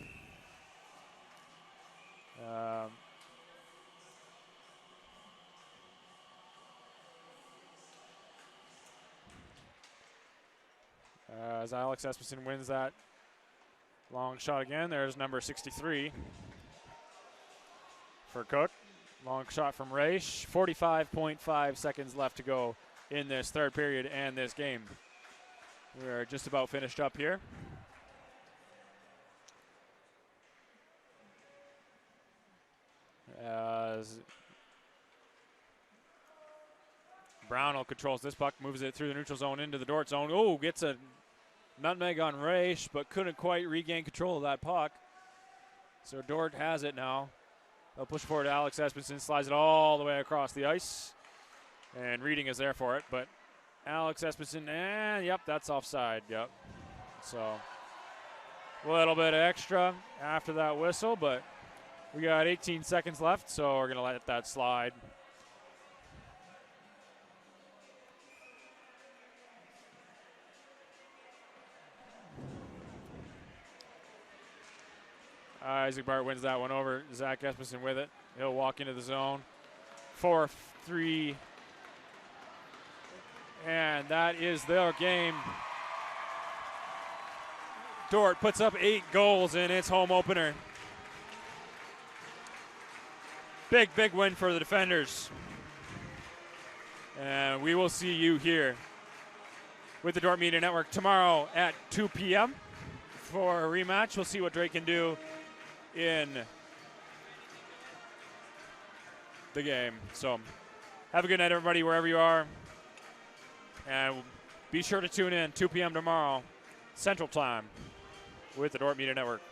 As Alex Espenson wins that long shot again, there's number 63. For Cook. Long shot from Raish. 45.5 seconds left to go in this third period and this game. We are just about finished up here. As Brownell controls this puck, moves it through the neutral zone into the Dordt zone. Oh, gets a nutmeg on Raish, but couldn't quite regain control of that puck. So Dordt has it now. They'll push forward to Alex Espenson, slides it all the way across the ice. And Reading is there for it, but Alex Espenson, yep, that's offside, yep. So a little bit extra after that whistle, but we got 18 seconds left, so we're going to let that slide. Isaac Bart wins that one over. Zach Espenson with it. He'll walk into the zone. 4-3. And that is their game. Dordt puts up 8 goals in its home opener. Big, big win for the defenders. And we will see you here with the Dordt Media Network tomorrow at 2 p.m. for a rematch. We'll see what Drake can do in the game. So have a good night, everybody, wherever you are. And be sure to tune in 2 p.m. tomorrow, Central Time, with the Dordt Media Network.